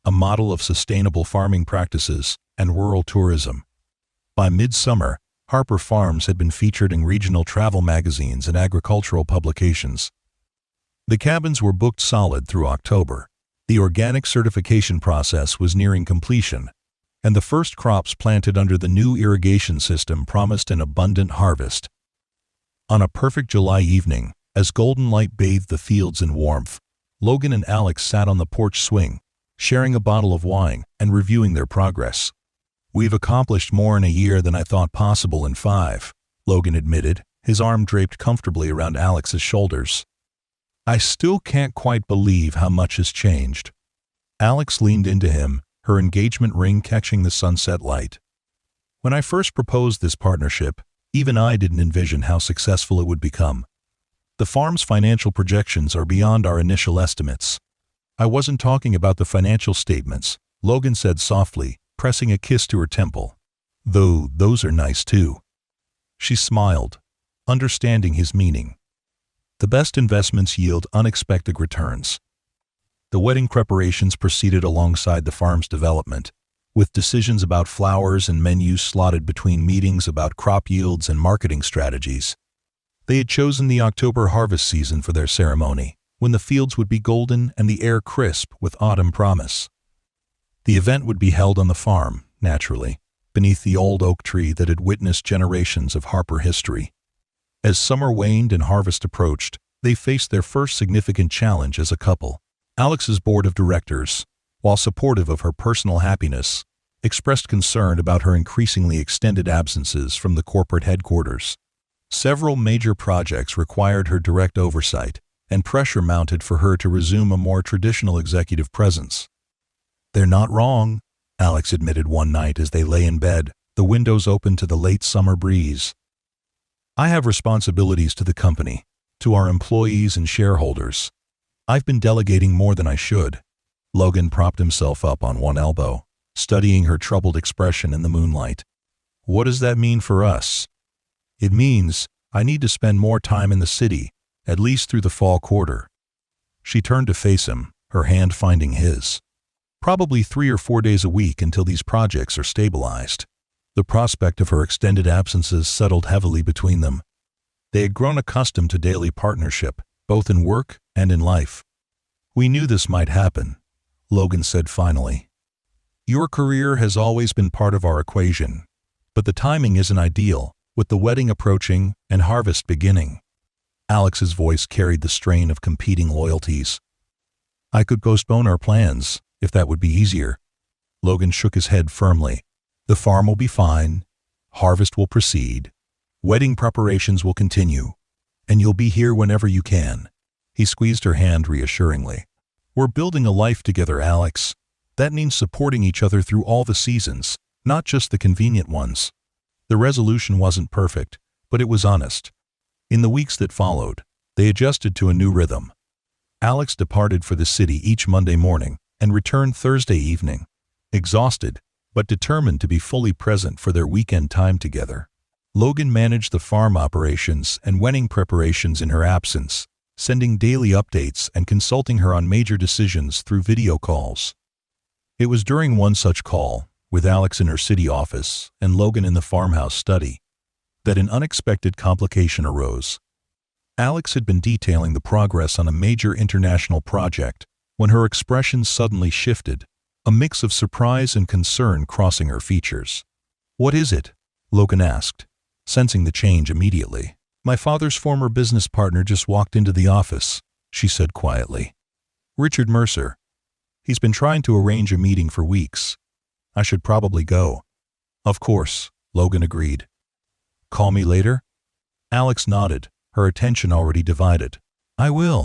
a model of sustainable farming practices and rural tourism. By midsummer, Harper Farms had been featured in regional travel magazines and agricultural publications. The cabins were booked solid through October. The organic certification process was nearing completion, and the first crops planted under the new irrigation system promised an abundant harvest. On a perfect July evening, as golden light bathed the fields in warmth, Logan and Alex sat on the porch swing, sharing a bottle of wine and reviewing their progress. "We've accomplished more in a year than I thought possible in 5, Logan admitted, his arm draped comfortably around Alex's shoulders. "I still can't quite believe how much has changed." Alex leaned into him, her engagement ring catching the sunset light. "When I first proposed this partnership, even I didn't envision how successful it would become. The farm's financial projections are beyond our initial estimates." "I wasn't talking about the financial statements," Logan said softly, pressing a kiss to her temple. "Though those are nice too." She smiled, understanding his meaning. The best investments yield unexpected returns. The wedding preparations proceeded alongside the farm's development, with decisions about flowers and menus slotted between meetings about crop yields and marketing strategies. They had chosen the October harvest season for their ceremony, when the fields would be golden and the air crisp with autumn promise. The event would be held on the farm, naturally, beneath the old oak tree that had witnessed generations of Harper history. As summer waned and harvest approached, they faced their first significant challenge as a couple. Alex's board of directors, while supportive of her personal happiness, expressed concern about her increasingly extended absences from the corporate headquarters. Several major projects required her direct oversight, and pressure mounted for her to resume a more traditional executive presence. "They're not wrong," Alex admitted one night as they lay in bed, the windows open to the late summer breeze. "I have responsibilities to the company, to our employees and shareholders. I've been delegating more than I should." Logan propped himself up on one elbow, studying her troubled expression in the moonlight. "What does that mean for us?" "It means I need to spend more time in the city, at least through the fall quarter." She turned to face him, her hand finding his. "Probably 3 or 4 days a week until these projects are stabilized." The prospect of her extended absences settled heavily between them. They had grown accustomed to daily partnership, both in work and in life. We knew this might happen, Logan said finally. Your career has always been part of our equation, but the timing isn't ideal, with the wedding approaching and harvest beginning. Alex's voice carried the strain of competing loyalties. I could postpone our plans, if that would be easier. Logan shook his head firmly. The farm will be fine, harvest will proceed, wedding preparations will continue, and you'll be here whenever you can. He squeezed her hand reassuringly. We're building a life together, Alex. That means supporting each other through all the seasons, not just the convenient ones. The resolution wasn't perfect, but it was honest. In the weeks that followed, they adjusted to a new rhythm. Alex departed for the city each Monday morning and returned Thursday evening, exhausted, but determined to be fully present for their weekend time together. Logan managed the farm operations and wedding preparations in her absence, sending daily updates and consulting her on major decisions through video calls. It was during one such call, with Alex in her city office and Logan in the farmhouse study, that an unexpected complication arose. Alex had been detailing the progress on a major international project when her expression suddenly shifted, a mix of surprise and concern crossing her features. What is it? Logan asked, sensing the change immediately. My father's former business partner just walked into the office, she said quietly. Richard Mercer. He's been trying to arrange a meeting for weeks. I should probably go. Of course, Logan agreed. Call me later? Alex nodded, her attention already divided. I will.